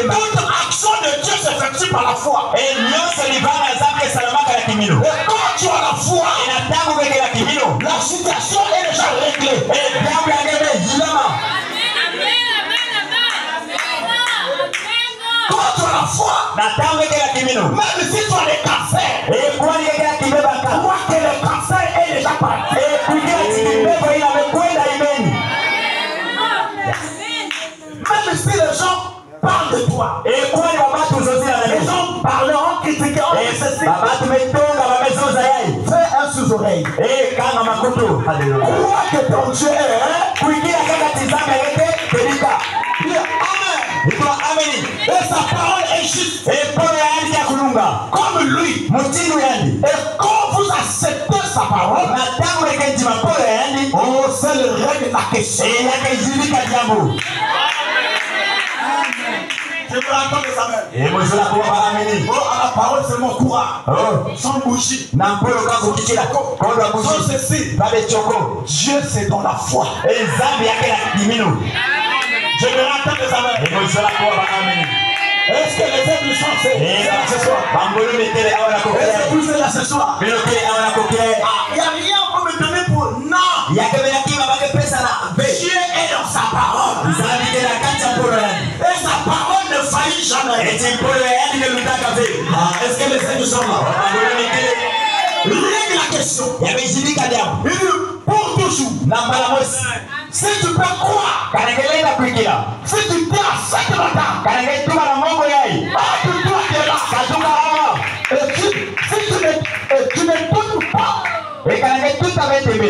Toute action de Dieu s'effectue par la foi. Et quand tu as la foi, la situation est déjà réglée. Quand tu as la foi, même si tu as des cancers, crois que le cancer est déjà parti. Même si les gens parlent de toi, les gens parleront, critiqueront, fais un sous-oreille. Crois que ton Dieu est. Amen. Et sa parole est juste. Comme lui. Et quand vous acceptez sa parole, oh, c'est le règle de la question. Je veux entendre les amens. Oh, à la parole, c'est mon courage. Sans bougie. Sans ceci. Dieu, c'est dans la foi. Je veux entendre les amens. Est-ce que les êtres sont ce soir? Est-ce que vous êtes là ce soir? Il n'y a rien pour me donner pour non. Dieu est dans sa parole. Et sa parole ne faillit jamais. Est-ce que les êtres sont là? Règle la question. Il dit pour toujours. Si tu peux croire, si tu t'es accepté là-dedans, tu dois te là. Et si tu ne doutes pas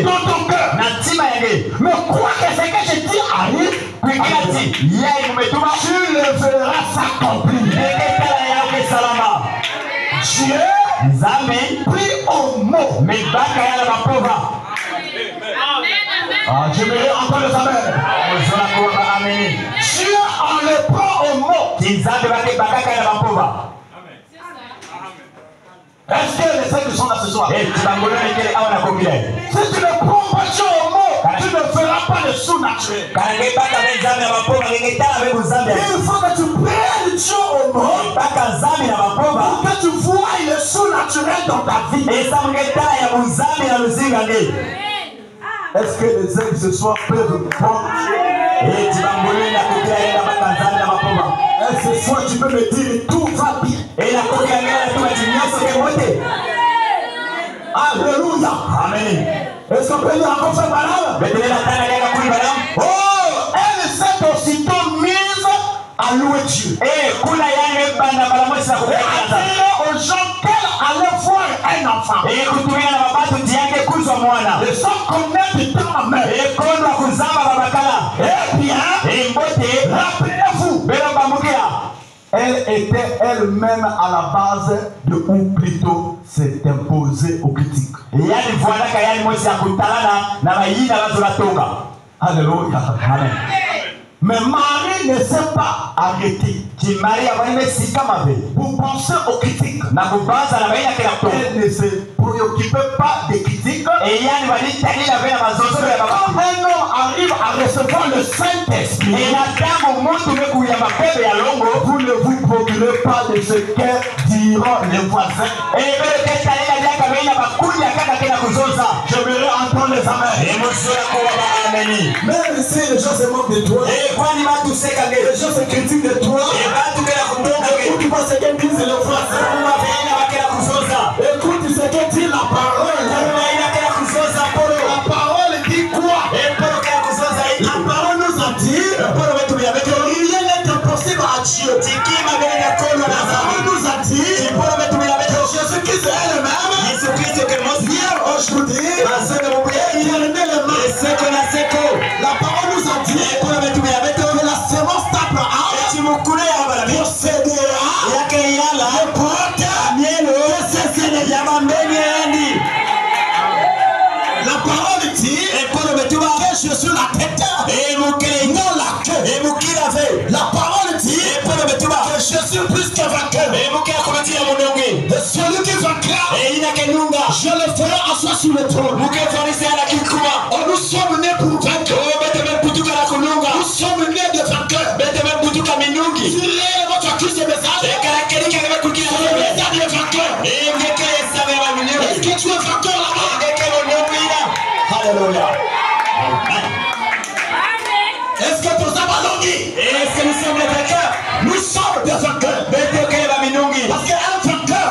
dans ton cœur, mais crois que ce que je dis arrive, tu le verras s'accomplir. Dieu prie au mot. J'aimerais entendre les amens. Dieu en le prend au mot. Est-ce que les êtres sont là ce soir? Si tu ne prends pas Dieu au mot, tu ne feras pas le surnaturel. Il faut que tu prennes Dieu au mot pour que tu vois le surnaturel dans ta vie. Est-ce que les êtres ce soir peuvent prendre Dieu? Ce soir tu peux me dire tout va bien. Alléluia. Amen. Est-ce qu'on peut dire encore ça, madame? Oh, elle s'est aussitôt mise à louer Dieu. Et aux gens qu'elle allait voir un enfant. Les gens connaissent dans la main. Eh bien, rappelez-vous, elle était elle-même à la base de ou plutôt s'est imposée aux critiques. Alléluia. Amen. Mais Marie ne s'est pas arrêtée. Pour penser aux critiques. Elle ne se préoccupait pas des critiques. Quand un homme arrive à recevoir le Saint-Esprit, vous ne vous procurez pas de ce que diront les voisins. J'aimerais entendre les amens. Même si les gens se moquent de toi, les gens se critiquent de toi, écoute pas ce que disent les voisins. Écoute ce que dit la parole. La parole dit quoi? La parole nous a dit que rien n'est impossible à Dieu. La parole nous a dit que Jésus-Christ est elle-même. Hier, aujourd'hui, éternellement. La parole nous a dit que la semence d'Abraham possédera le porte de ses ennemis. La parole dit que je suis la tête et non la queue. La parole dit que je suis plus que vainqueur. Et celui qui vaincra, je le ferai asseoir sur le trône. Nous sommes nés pour vaincre. Nous sommes nés de vainqueurs. tuka minungi. Si votre Christ est message. Et caractérique avec le Christ. C'est le message du vainqueur. Et il est-ce que tu es vainqueur là-bas? Alléluia. Est-ce que tu as malongui? Est-ce que nous sommes des vainqueurs? Nous sommes des vainqueurs. Parce qu'un vainqueur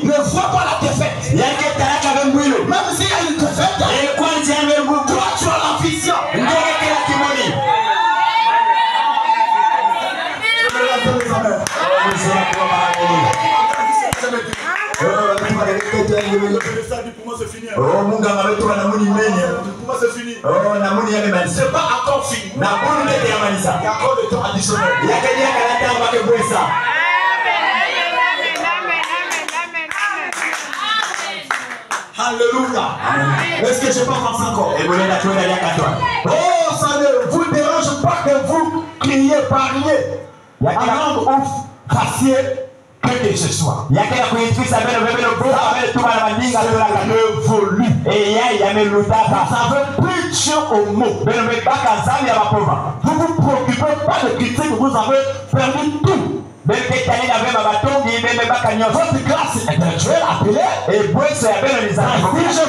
ne voit pas la défaite. Même s'il y a une défaite, toi tu as la vision. Oh mon gars, avec toi, c'est fini. Oh, c'est pas encore fini. Il y a encore de temps additionnel. Il y a quelqu'un qui a ça. Alléluia. Est-ce que je parle comme ça encore? Oh, ça ne vous dérange pas que vous criez, parliez. En langue ouf, faciez que ce soit. Il y a quelqu'un qui ça veut vous avez preach au mot. Vous vous préoccupez pas de critiques, vous avez perdu tout. Votre classe intellectuelle appelée et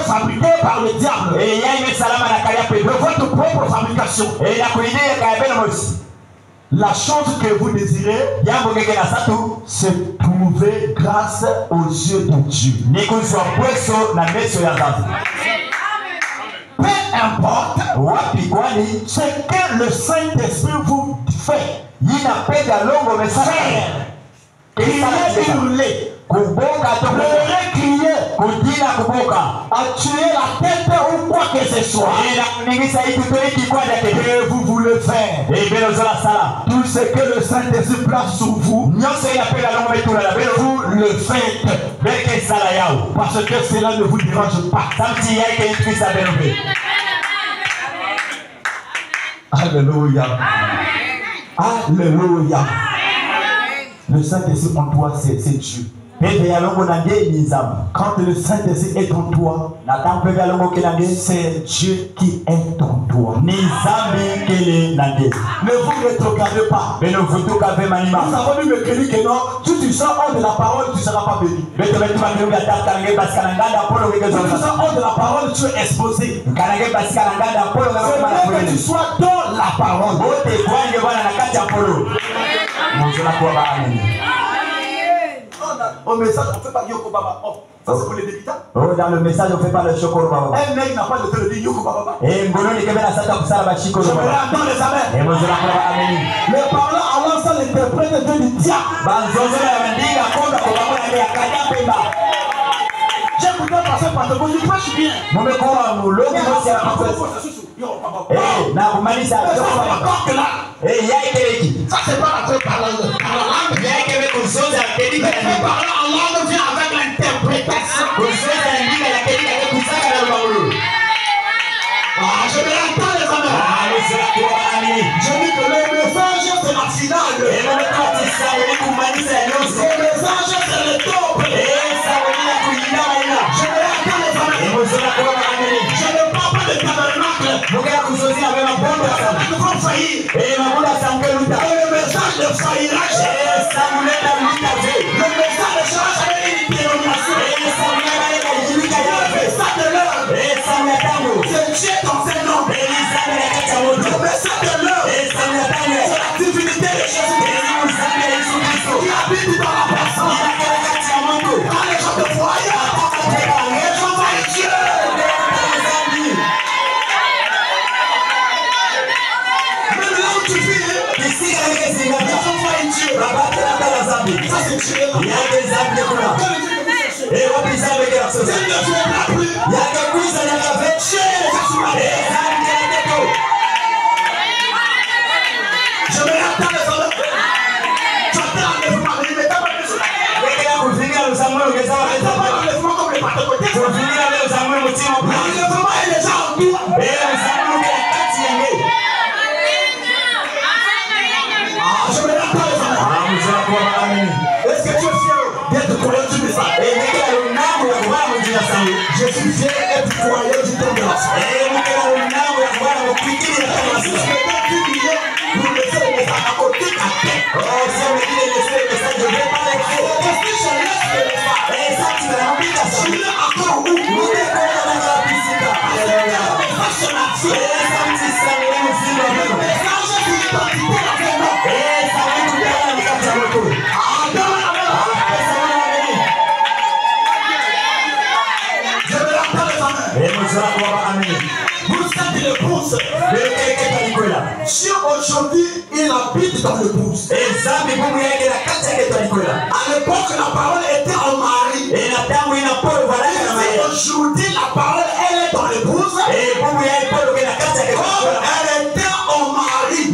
fabriquée par le diable. De votre propre fabrication. La chose que vous désirez, c'est trouver grâce aux yeux de Dieu. Peu importe ce que le Saint-Esprit vous fait. Hurler, crier, tuer la tête ou quoi que ce soit. Et vous voulez faire tout ce que le Saint-Esprit place sur vous. Vous le faites. Parce que cela ne vous dérange pas. Alléluia. Alléluia. Le Saint-Esprit en toi, c'est Dieu. Quand le Saint-Esprit est en toi, c'est Dieu qui est en toi. Ne vous rétrogradez pas. Nous avons dit Mercredi que non, si tu sors hors de la parole, tu ne seras pas béni. Si tu sors hors de la parole, tu es exposé. Il faut que tu sois dans la parole. Au message, on ne fait pas Yoko Baba. Oh, ça c'est pour les débutants. Oh, dans le message, on ne fait pas le Chokoro Baba. Un mec n'a pas le temps de dire Yoko Baba. Et Ngono ni kebela sata kusala bachiko Baba. Dans les amens. Et moi je la crois amen. Les parents avant ça l'interprète de Dieu. Banzozo la bandiga konda kwa baba ya kadapemba. J'ai écouté passer par le bon, il prêche bien. Mon mec quoi, l'homme c'est la eh, na kumalisa eh, yaike ça c'est pas la parole. Yaike kuzoza kedika la parole en langue vient avec l'interprétation. Kuzoza ndika la kedika kwa kusaka na baulu. Ah, je vais entendre les amis. Ah, c'est quoi ami? Je dis que le message c'est la finale. Et le message c'est le kumalisa yote. Le message c'est le top. Eh, ça veut dire kuinama ina. Je vais entendre les amis. Et moi je la crois ami. Je ne parle pas de tabernacle. Muga kuzoza avec ma bombe. Nous vont faillir. Eh, ma bombe ça me luta. Le message ne faillira jamais. Eh, ça me luta luta. Le message ne sera jamais une dénomination. Eh, ça me luta luta. Le message de l'heure. Eh, ça me luta luta. C'est Dieu dans ses noms. Eh, ça me luta luta. Le message de l'heure. Eh, ça me luta luta. C'est la divinité de Jésus-Christ qui habite dans la personne. Quand les gens te voient, les gens voient Dieu. Même là où tu vis, les gens voient Dieu. Ça c'est Dieu. Il y a des âmes qui coulent. Et on peut s'en faire ça. Il ne viendra plus. Il y a quelque chose à la fête. Je vais attendre les hommes. J'attends les femmes. Il ne t'as pas besoin. Est-ce que tu es fier d'être croyant du message? Je suis fier d'être croyant du temps de grâce. Vous laissez le message à côté. Oh, si on me dit de laisser le message, je ne vais pas l'écrire. Et ça, tu vas remplir ta chambre. Nous décorons dans la piscine. Alléluia. Et ça, tu sais, nous aussi, nous. Et ça, nous tout bien, nous sommes à notre tour. Je vais l'entendre les amens. Et nous allons voir amen. Vous êtes les pousses. Si aujourd'hui il habite dans le pouce. À l'époque la parole était en mari. Aujourd'hui la parole elle est dans le pouce. Comme elle était en mari.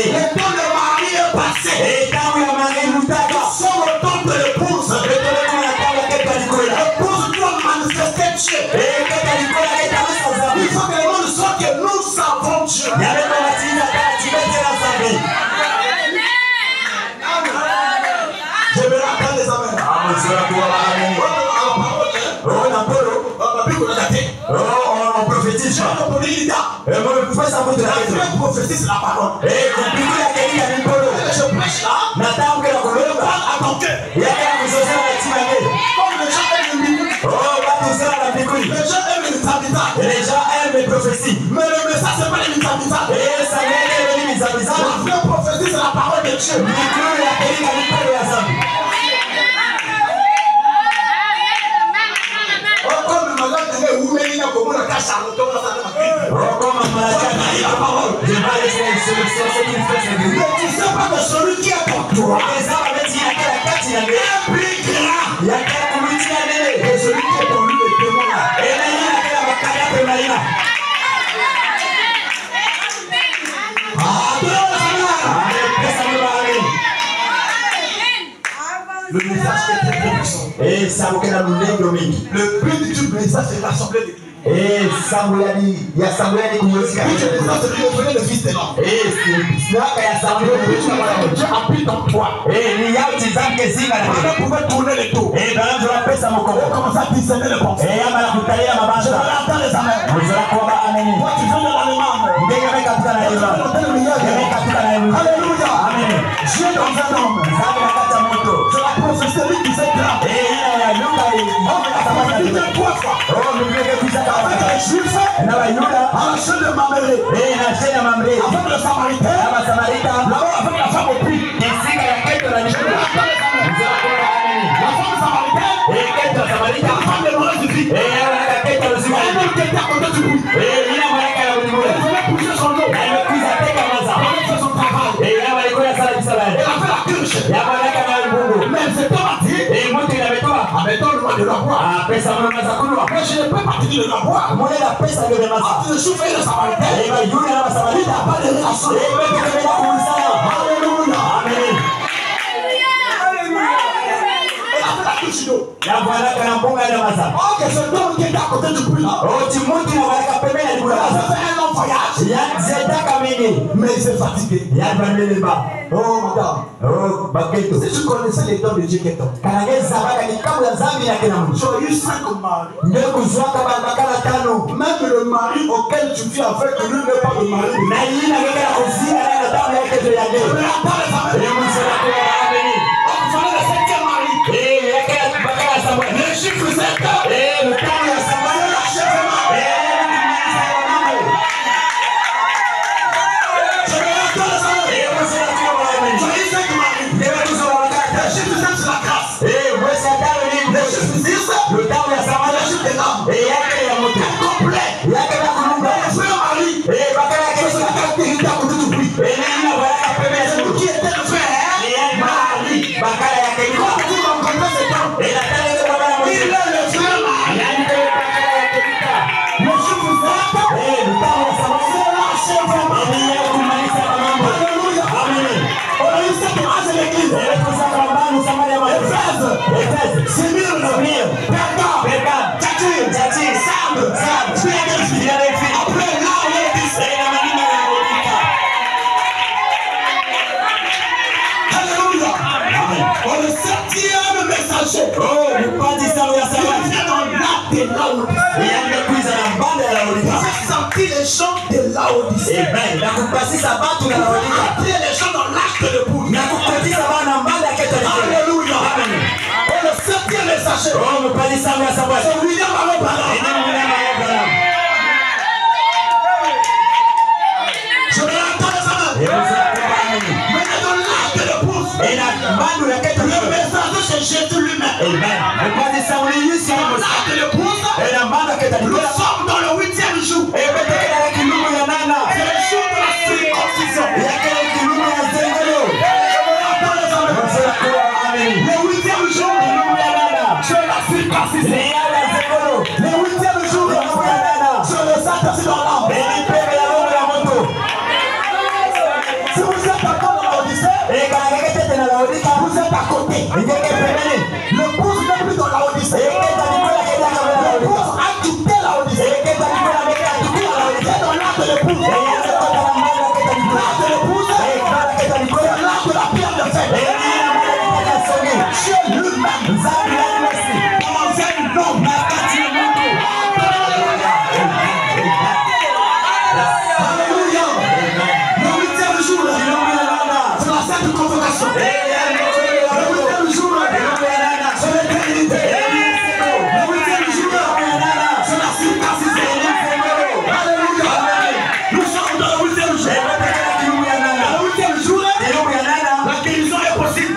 Le temps de mari est passé. Nous sommes au temps de l'épouse. L'épouse doit manifester Dieu. Il faut que le monde soit que nous savons Dieu. Je vais rappeler les amens. On prophétise. Prophétise la parole. Je prêche là. Parle à ton cœur. Comme les gens aiment le micro. Les gens aiment les habitants. Les gens aiment les prophéties. Mais le message c'est pas les habitants. La vraie prophétie c'est la parole de Dieu. Mais tu sais pas que celui qui est pour toi est plus grand que celui qui est pour lui le démon là. Le message est très puissant. Le but du message c'est l'assemblée d'église. Le Fils de l'homme. Dieu habite en toi. On pouvait tourner les tours. On commence à discerner les pensées. Je vais entendre les amens. Moi tu viens de l'Allemagne. Alléluia. Dieu dans un homme. C'est la prophétie qui disait là. Il dit trois fois. Avec les Juifs, à la chaîne de Mamré, avec le Samaritain, là-bas avec la femme au puits. La femme samaritaine, la femme de mauvaise vie. Elle qui était à côté du puits. Elle voulait pousser son eau. Elle fait son travail. Elle a fait la cruche. Mais elle s'est pas bâtie. Donne-moi de la boire. Mais je ne peux pas te dire de la boire. Entre le souffle et le samaritain, il n'y a pas de relation. Alléluia. Elle a fait la couche d'eau. Oh, que cet homme qui était à côté du puits là. Ça fait un long voyage. Mais il s'est fatigué. Oh, madame. Si tu connaissais les dons de Dieu qui est ton. Tu as eu 5 maris. Même le mari auquel tu vis avec lui n'est pas le mari. On fallait le 7e mari. Le chiffre 7. Le temps de l'achèvement. Les gens de Laodicée. Amen. Après les gens dans l'acte de Nous sommes dans le 8e jour. C'est le jour de la circoncision. Le 8e jour c'est la circoncision. Le 8e jour c'est le Saint-Esprit dans l'âme. Si vous êtes encore dans l'Odyssée, vous êtes à côté. Le pouce n'est plus dans l'Odyssée. Le pouce a quitté l'Odyssée. C'est dans l'art de l'épouse. L'art de l'épouse, c'est l'art de la pierre de fer. Dieu lui-même dans un homme. Alléluia. Le 8e jour, c'est la sainte convocation. Le 8e jour, c'est l'éternité. Le 8e jour, c'est la circoncision. Alléluia. Nous sommes dans le 8e jour. Dans le 8e jour, la guérison est possible.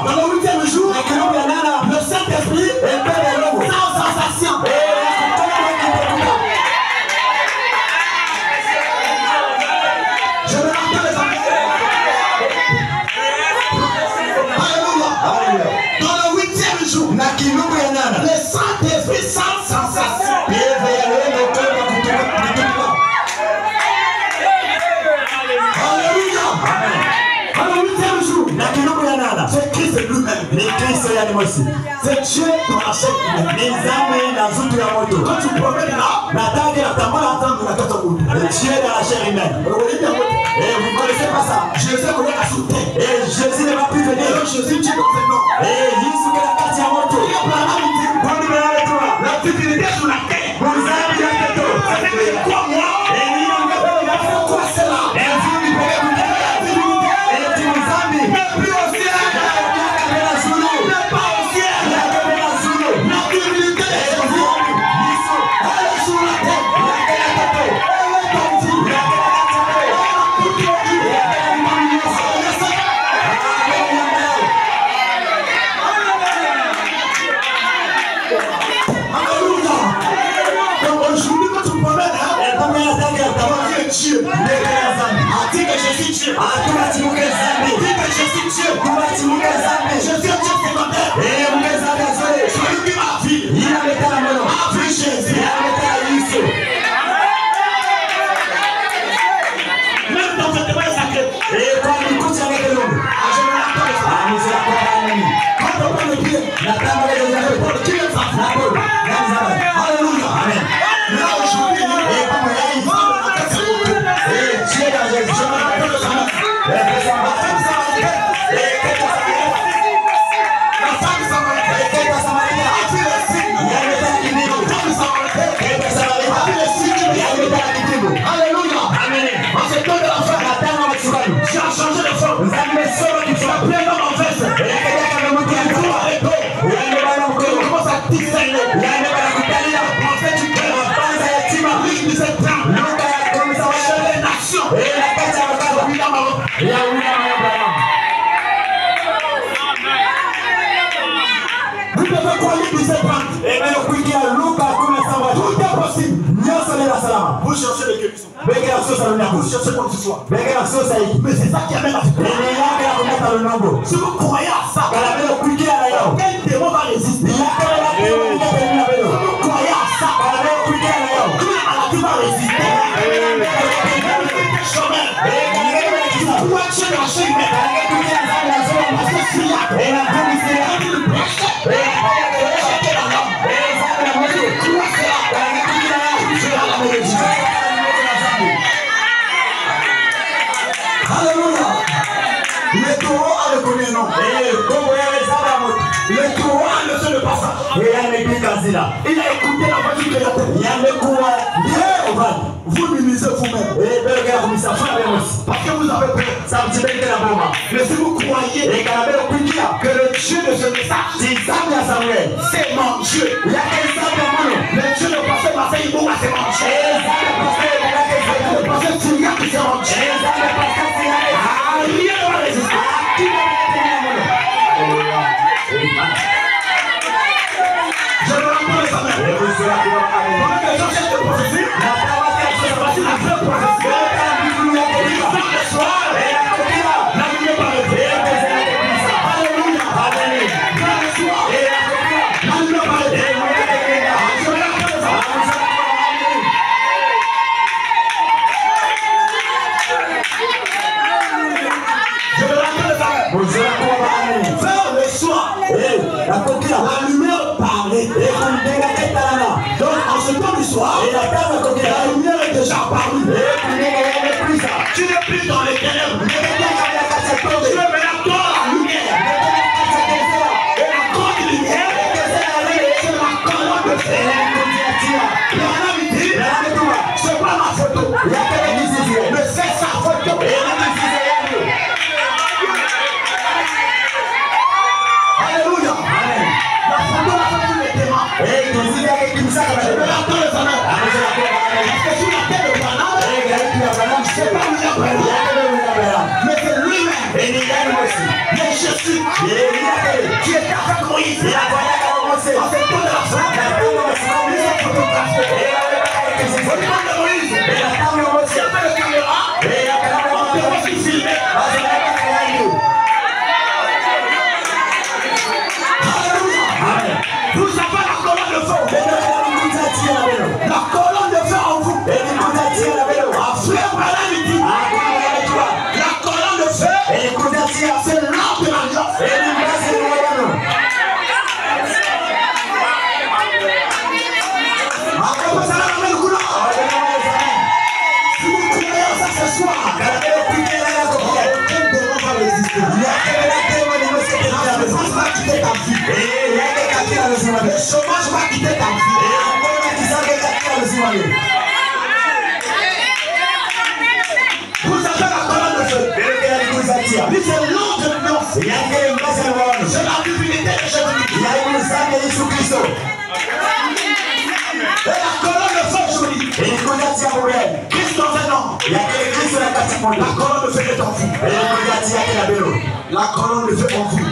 Dans le 8e jour, le Saint-Esprit est sans sensation. Je me rappelle les amis. Alléluia. Dans le 8e jour, le Saint-Esprit sans sensation. Alléluia. Dans le 8e jour, c'est Christ lui-même. C'est Dieu dans la chair humaine. Quand tu promènes là, Dieu dans la chair humaine. Et vous ne connaissez pas ça. Jésus connaît la souterraine. Et Jésus ne va plus venir. Et Jésus Dieu dans ses noms. Et Jésus qui a parti à mon tour. La divinité sur la terre. Vous avez bien fait tout. C'est quoi moi? Et il y a quoi c'est là? et vous qui pouvez vous dire. Et tu nous as mis. Mais plus au ciel. Mais pas au ciel. La divinité est sur vous. Elle est sur la terre. Elle est partie. Alléluia. Donc aujourd'hui quand tu me promènes, Dieu. Dis que je suis Dieu. Dis que je suis Dieu. Je suis Dieu secondaire. Celui qui m'a vu. A vu Jésus. Même dans ce débat sacré. Je me rappelle ça. Quand on prend le pied, qui est ça? Alléluia. Là aujourd'hui, je me rappelle ça. La femme samaritaine a fait le signe. La femme samaritaine a fait le signe. Alléluia. En ce temps de la femme, j'ai changé de forme. La pleine homme en veste. Il commence à discerner. En fait, tu peux riche de cette femme. Chez les nations. Vous devez croire de cette femme. Tout est possible. Vous cherchez les guérisons. Vous cherchez quoi que ce soit. Mais c'est ça qui amène la victoire. Si vous croyez à ça, quel démon va résister? Si vous croyez à ça, toute maladie va résister. Vous pouvez chercher la chaîne humaine. Parce que s'il y a une brèche, checker la langue. Crois cela. Tu verras la malédiction. Alléluia. Le taureau a le premier nom. Le taureau a le seul passage. Il a écouté la voix du Créateur. Vous minimisez vous-même. Parce que vous avez peur. Mais si vous croyez que le Dieu de ce message, c'est mon Dieu. Le Dieu de pasteur Marseille Bourg, c'est mon Dieu. Le pasteur Syria, c'est mon Dieu. Rien ne va résister. La lumière paraît. Donc en ce temps du soir, la lumière est déjà apparue. Tu n'es plus dans les ténèbres. Tu es maintenant dans la lumière. Et la grande lumière, c'est la colonne de fer. Et on a dit, c'est pas ma photo. Mais c'est sa photo. Alléluia. La photo va faire tous les témoins. Je vais attendre les années. Parce que sur la tête de Branham, c'est pas William Branham. Mais c'est lui-même. Mais Jésus qui est avec Moïse. En ce temps de la fin, il est photographié. Au temps de Moïse, il y avait le caméra. On peut aussi filmer. Alléluia. Vous avez la colonne de feu. La colonne de feu en vous. Frère Branham dit, la colonne de feu, c'est l'arbre de l'alliance. Si vous croyez ça ce soir, aucun démon va résister. La présence va quitter ta vie. Le chômage va quitter ta vie. Vous avez la colonne de feu. Lui c'est l'ordre de l'alliance. C'est la divinité de Jésus-Christ. Et la colonne de feu, je vous dis. Christ dans un homme. La colonne de feu est en vous. La colonne de feu en vous.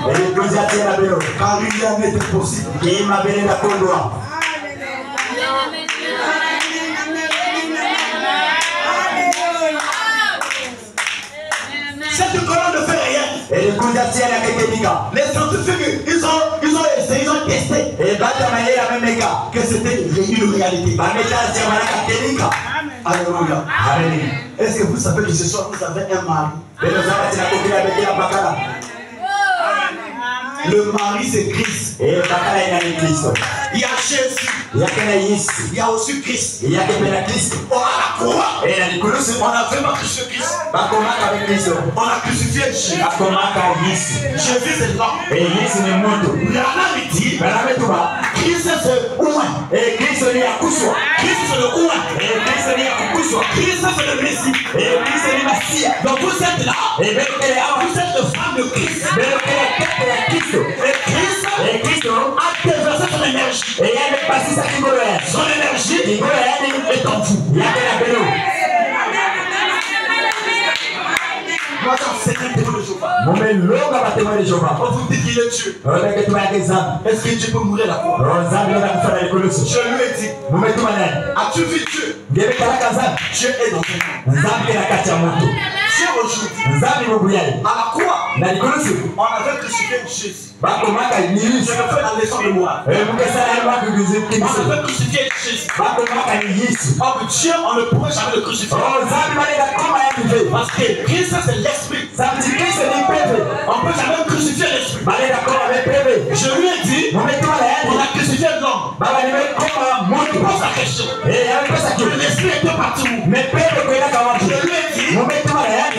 Car rien n'est impossible. Cette colonne de feu est rien. Les scientifiques, ils ont essayé, ils ont testé. Que c'était une réalité. Alléluia. Est-ce que vous savez que ce soir vous avez un mari? Le mari c'est Christ. Il y a Jésus. Il y a aussi Christ. On a la croix. On a vraiment crucifié Christ. On a crucifié Jésus. Jésus c'est l'homme. Branham dit, Christ c'est ouin. Christ c'est le ouin. Christ c'est le Messie. Donc vous êtes là. Vous êtes le femme de Christ. Et Christ a déversé son énergie. Son énergie est en vous. Moi c'est un témoin de Jéhovah. On vous dit qu'il est Dieu. Est-ce que Dieu peut mourir la croix? Je lui ai dit, as-tu vu Dieu? Dieu est dans un monde. Dieu aujourd'hui, à la croix, on avait crucifié Jésus. Je me fais la leçon de moi. On avait crucifié Jésus. Or Dieu, on ne pourrait jamais le crucifier. Parce que Christ c'est l'esprit. On ne peut jamais crucifier l'esprit. Je lui ai dit, on a crucifié l'homme. Il pose la question. L'esprit était partout. Je lui ai dit,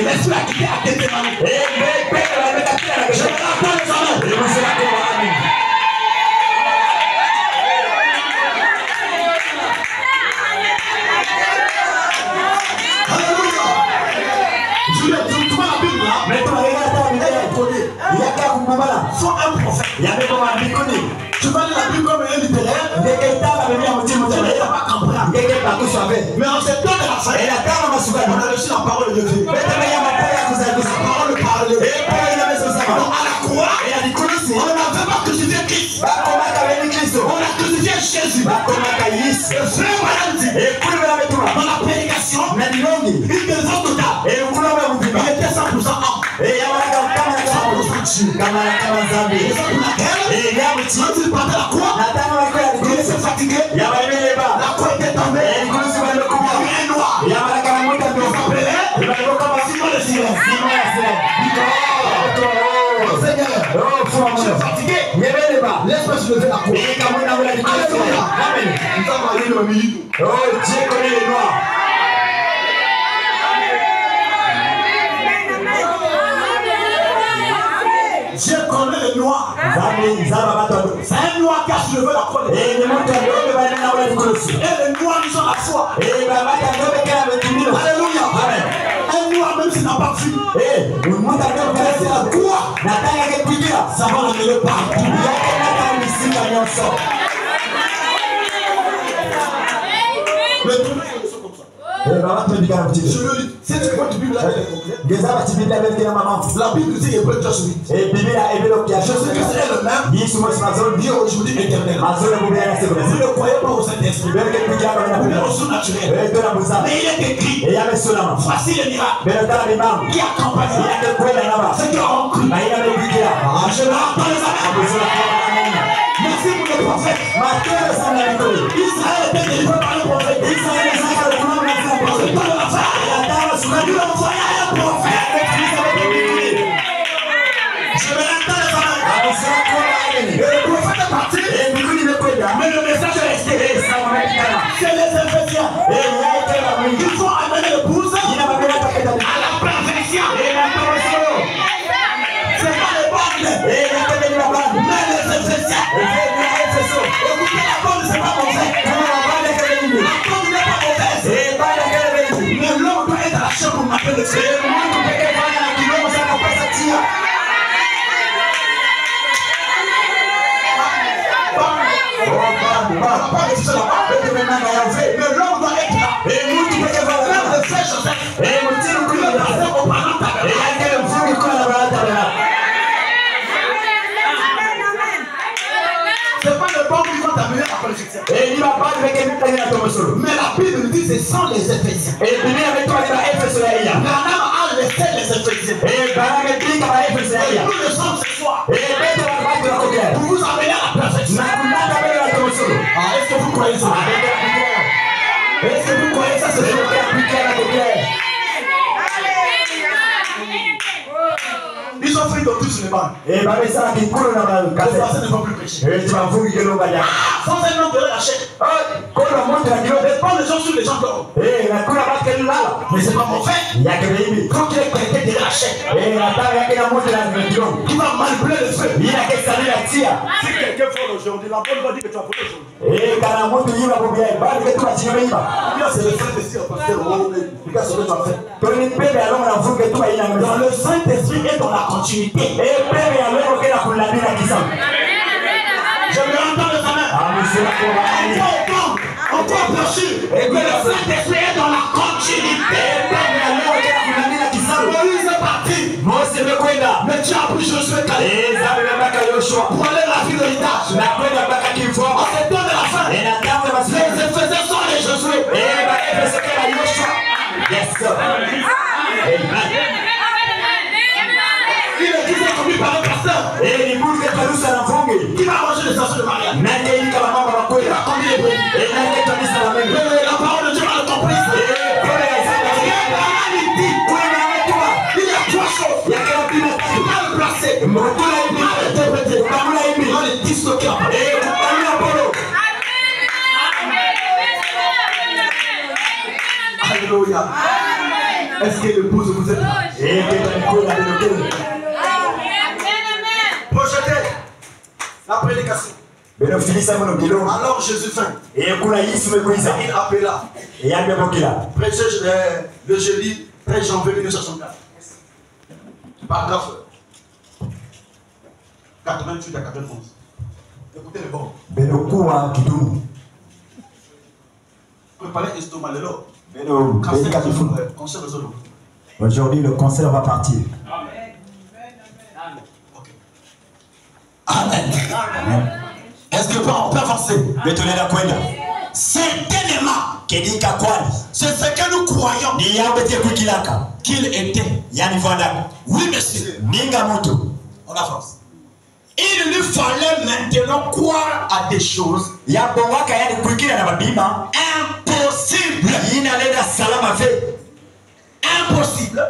l'esprit a quitté à tes mains. Je ne l'ai pas les hommes. Alléluia. Je lui ai dit, tu vois la Bible là. Mais tu faut un prophète. Tu vas lire la Bible comme un littéraire. Tu vas pas comprendre. Mais en cette temps de la fin, on a reçu la parole de Dieu. La parole parlait. Alors à la croix, on n'avait pas crucifié Christ. On a crucifié Jésus. Le frère Branham dit, dans la prédication, une maison totale. Il était 100% homme. Quand il partait la croix, il s'est fatigué. La croix était tombée. Il y avait un noir. Il s'appelait Simon le Cyrène. Seigneur, je suis fatigué. Laisse-moi se lever la cour. Alléluia. Amen. Nous avons allé dans le milieu. Oh, Dieu connaît les noirs. Dieu connaît les noirs. C'est un noir qui a soulevé la colère. Et les noirs nous ont la foi. Alléluia. Amen. Un noir même s'il n'a pas vu. C'est la quoi. Ça va l'amener partout. Mais tout le monde est comme ça. Je le dis, si tu prends du Bible là, elle est complète. La Bible dit Hébreu 8. Je sais que c'est le même. Dieu aujourd'hui éternellement. Vous ne croyez pas au Saint-Esprit. Vous ne reçu naturel. Mais il est écrit. Voici le miracle qui accompagne ceux qui ont cru. Je leur entends les amens. Merci pour le prophète. Israël était délivré par le prophète. Israël était délivré par le prophète. Nous l'envoyons à un prophète. Je vais l'entendre les amens. Et le prophète est parti. Mais le message est resté. C'est les Éphésiens. Ils vont amener l'épouse à la perfection. C'est pas les bandes. Mais les Éphésiens. Écoutez, la bande, c'est pas mauvais. La bande n'est pas mauvaise. Mais l'homme doit être à la chair pour m'appeler le Seigneur. Mais l'homme doit être là. Et nous qui peut faire le frère Joseph. Et nous qui nous le pasteur au parent tabernacle. C'est pas le bon qui va t'amener à la perfection. Mais la Bible dit c'est sans les Éphésiens. Branham a laissé les Éphésiens. Nous le sommes ce soir. Pour vous amener à la perfection. Est-ce que vous croyez ça? Est-ce que vous croyez ça? C'est ce qui est appliqué à la coquille. Ils ont fait dans tous les bancs. Les personnes ne vont plus prêcher. Sans un homme de la chair. Les gens sont les gens d'or. Mais c'est pas mon fait. Quand il est prêté de la chair, qui va manipuler le feu. Si quelqu'un vole aujourd'hui, la bonne va dire que tu as volé aujourd'hui. C'est le Saint-Esprit, pasteur. Dans le Saint-Esprit est dans la continuité. Je me entends le fameux. On peut approcher. Et que le Saint-Esprit est dans la continuité. Moïse est parti. Mais tu as pris Josué Calais. Pour aller à la ville de l'Itage. On se donne la fin. Les Éphésiens sont les Josué. Yes, sir. Amen. Il est disait comme lui par le pasteur. Qui va manger les assos de mariage. La parole de Dieu va le comprendre. Il y a trois choses. Il y a mal placé, mal interprété, mal disloqué. Alléluia. Est-ce que l'épouse vous êtes là? Projetez la prédication. Alors Jésus vint. Il appela. Prêché le jeudi 13 janvier 1964. Paragraphe 88 à 91. Écoutez le bon. Préparez l'estomac, le lot. Aujourd'hui, le concert va partir. Amen. Amen. Est-ce qu'on peut avancer? Certainement, c'est ce que nous croyons qu'il était. Oui, monsieur. On avance. Il lui fallait maintenant croire à des choses impossibles. Impossible.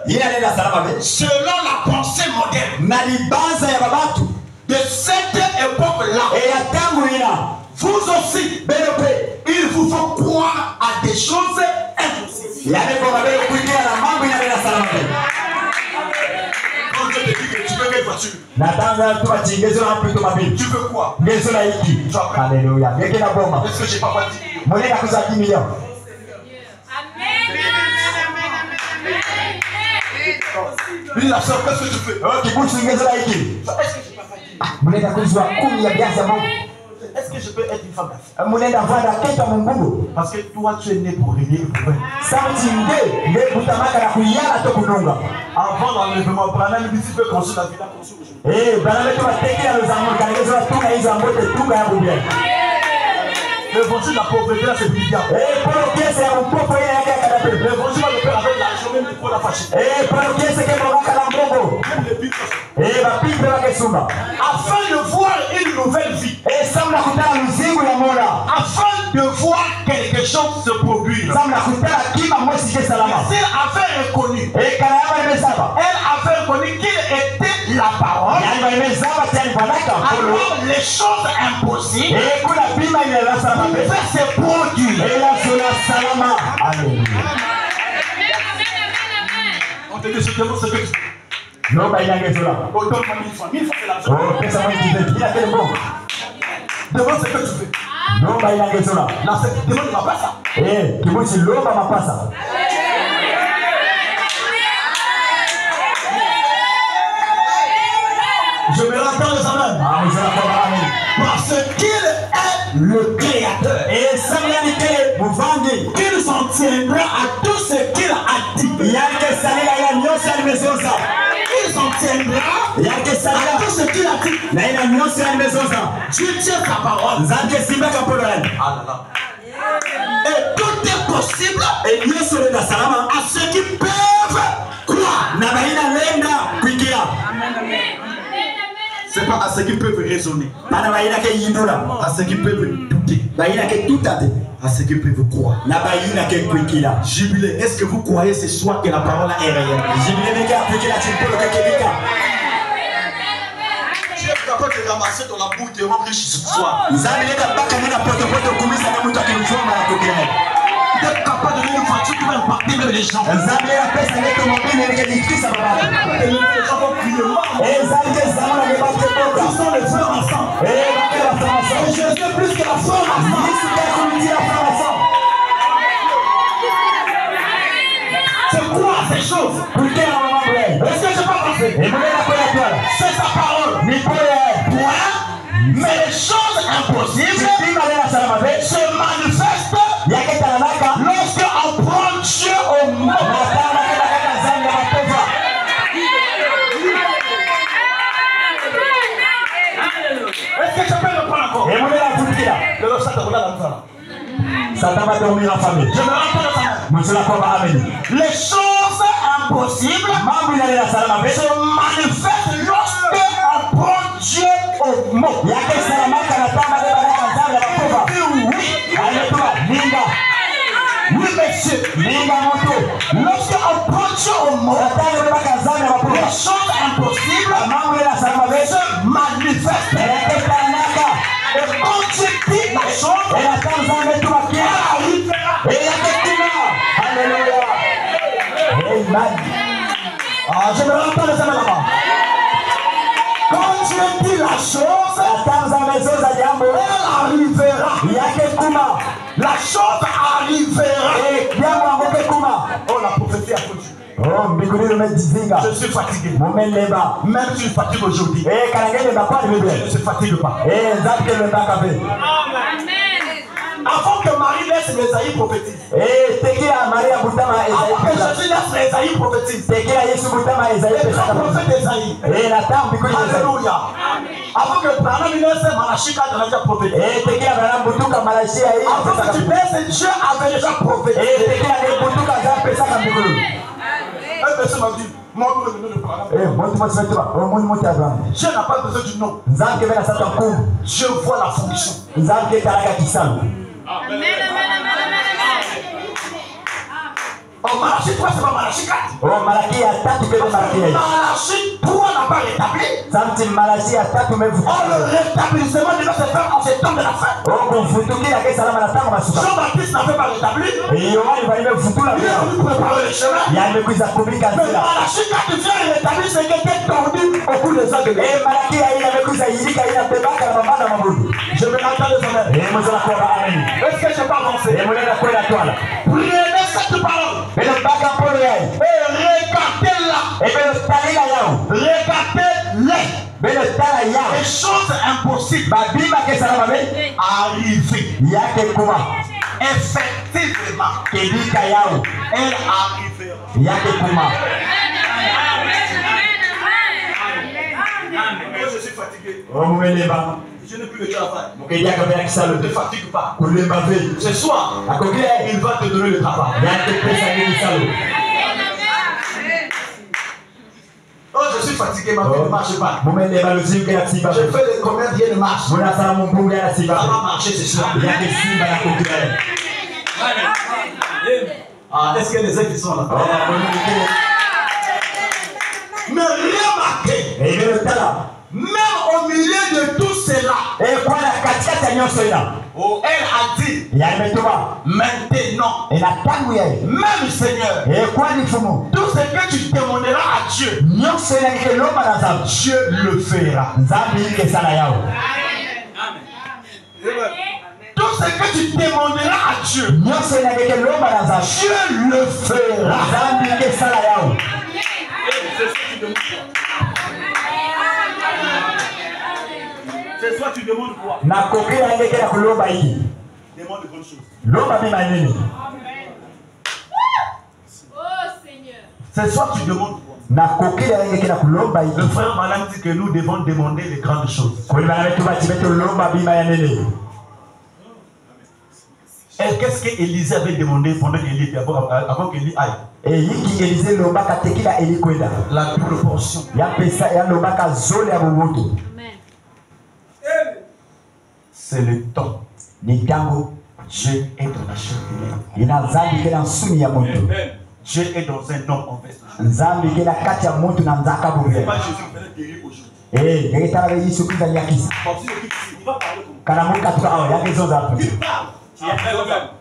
Selon la pensée moderne. Nalibanza ya babatu. De cette époque-là. Et ya tangu ina. Vous aussi, il vous faut croire à des choses impossibles. Quand Dieu te dit que tu veux une voiture, tu veux quoi? Alléluia. Est-ce que j'ai pas dit 10 millions? Oui, la soeur, qu'est-ce que tu fais? Est-ce que j'ai pas Est-ce que je peux être une femme d'affaires? Parce que toi, tu es né pour régner et pour avant l'enlèvement, Branham dit tu peux construire la vie, l'évangile de la pauvreté, là, c'est brillant. L'évangile va le faire avec l'argent, même pour la fâcher. Même les bibles. Afin de voir une nouvelle vie. Afin de voir quelque chose se produire. Elle avait reconnu. Elle avait reconnu qu'il était la parole. Alors les choses impossibles faire se produire. On te dit ce que tu fais. Non, bah il y a un gars là. Oh, donne-moi 1000 fois. 1000 fois, c'est l'argent. Oh, qu'est-ce que ça fait? Demande ce que tu fais. Non, bah il y a un gars là. Là, demande, il ne va pas ça. Eh, tu vois, c'est l'homme, ma pas ça. Je me rappelle les amen. Ah, mais je la parce qu'il est le créateur. Et ça me dit que vous vendez. Il s'en tiendra à tout ce qu'il a dit. Il y a que ça, il y a une maison ça. Il s'en tiendra à tout ce qu'il a dit. Il y a une maison ça. Dieu tient sa parole. Ah là là. Et tout est possible. Et Dieu serait dans Salama à ceux qui peuvent croire. C'est pas à ceux qui peuvent raisonner. À ceux qui peuvent douter. À ceux qui peuvent croire. Jubilé, est-ce que vous croyez ce soir que la parole est réelle? Tu es capable de ramasser dans la bouche et rendre riche ce soir. Tu es capable de donner une voiture qui va impacter même les gens. Les gens vont crier mort. Ils sont les frères ensemble. Et Jésus est plus que la frère ensemble. C'est quoi ces choses? Est-ce que je peux penser? C'est sa parole. Mais les choses impossibles se manifestent lorsqu'on prend Dieu au mot. Est-ce que je peux le prendre encore? Satan va dormir en famille. Je me rappelle les choses impossibles se manifestent lorsqu'on prend Dieu au mot. Oui. Oui, monsieur. Lorsqu'on prend Dieu au mot, les choses impossibles se manifestent. Et quand tu dis la chose, elle arrivera. Alléluia. Ah, je me rappelle ça là-bas. Quand tu dis la chose, elle arrivera. La chose arrivera. Oh, la prophétie a produit. Je suis fatigué. Même si je fatigue aujourd'hui, je ne se fatigue pas. Avant que Marie laisse Esaïe prophétise. Avant que Jésus laisse Esaïe prophétise. Le grand prophète Esaïe. Alléluia. Avant que Branham laisse Malachi quand déjà prophétisé. Avant que tu laisses, Dieu avait déjà prophétisé. Un monsieur m'a dit, montre le nom de Branham. Dieu n'a pas besoin du nom. Dieu voit la fonction. Amen. Oh, Malachi 3, c'est pas Malachi 4. Oh, Malachi 3. Malachi pas rétabli. Santi Malachi a tatu mevu. Or le rétablissement devait se faire en ce temps de la fin. Jean-Baptiste n'avait pas rétabli. Il a voulu préparer le chemin. Mais Malachi, quand il vient rétablir ce qui était tordu au cours des ans de l'année. Je me l'attends de son œuvre. Est-ce que je peux avancer? Prenez cette parole et regardez-la. Regardez-les. Les choses impossibles arrivent. Effectivement, elles arriveront. Je suis fatigué. Je n'ai plus de travail. Ne te fatigue pas. Ce soir, il va te donner le travail. Oh, je suis fatigué, ma vie ne marche pas. Je fais des commerces, rien ne marche. Ça va marcher ce soir. Ah, est-ce qu'il y a des aides qui sont là? Mais remarquez, même au milieu de tout cela, oh, elle a dit, maintenant, même Seigneur, tout ce que tu demanderas à Dieu, Dieu le fera. Tout ce que tu demanderas à Dieu, Dieu le fera. C'est soit tu demandes quoi? Demande de bonnes choses. Oh Seigneur. C'est soit tu demandes quoi? Le frère Malam dit que nous devons demander les grandes choses. Et qu'est-ce qu'Élisée avait demandé pendant qu'Élie, avant qu'Élie aille? La double portion. C'est le temps. Dieu est dans la chair humaine. Dieu est dans un homme en veste. C'est pas Jésus qui venait guérir aujourd'hui.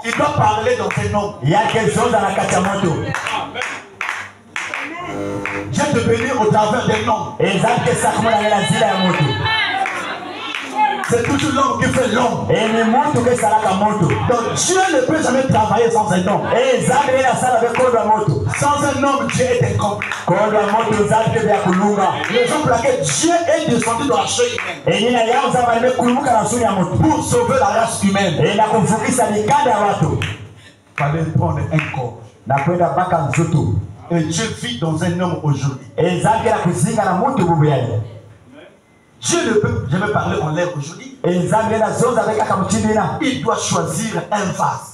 Il doit parler dans un homme. Dieu te bénit au travers d'un homme. C'est toujours l'homme qui fait l'homme. Donc Dieu ne peut jamais travailler sans un homme. Sans un homme, Dieu est incomplet. Raison pour laquelle Dieu est descendu dans la chair humaine pour sauver la race humaine. Il fallait prendre un corps. Et Dieu vit dans un homme aujourd'hui. Dieu ne peut jamais parler en l'air aujourd'hui. Il doit choisir un vase.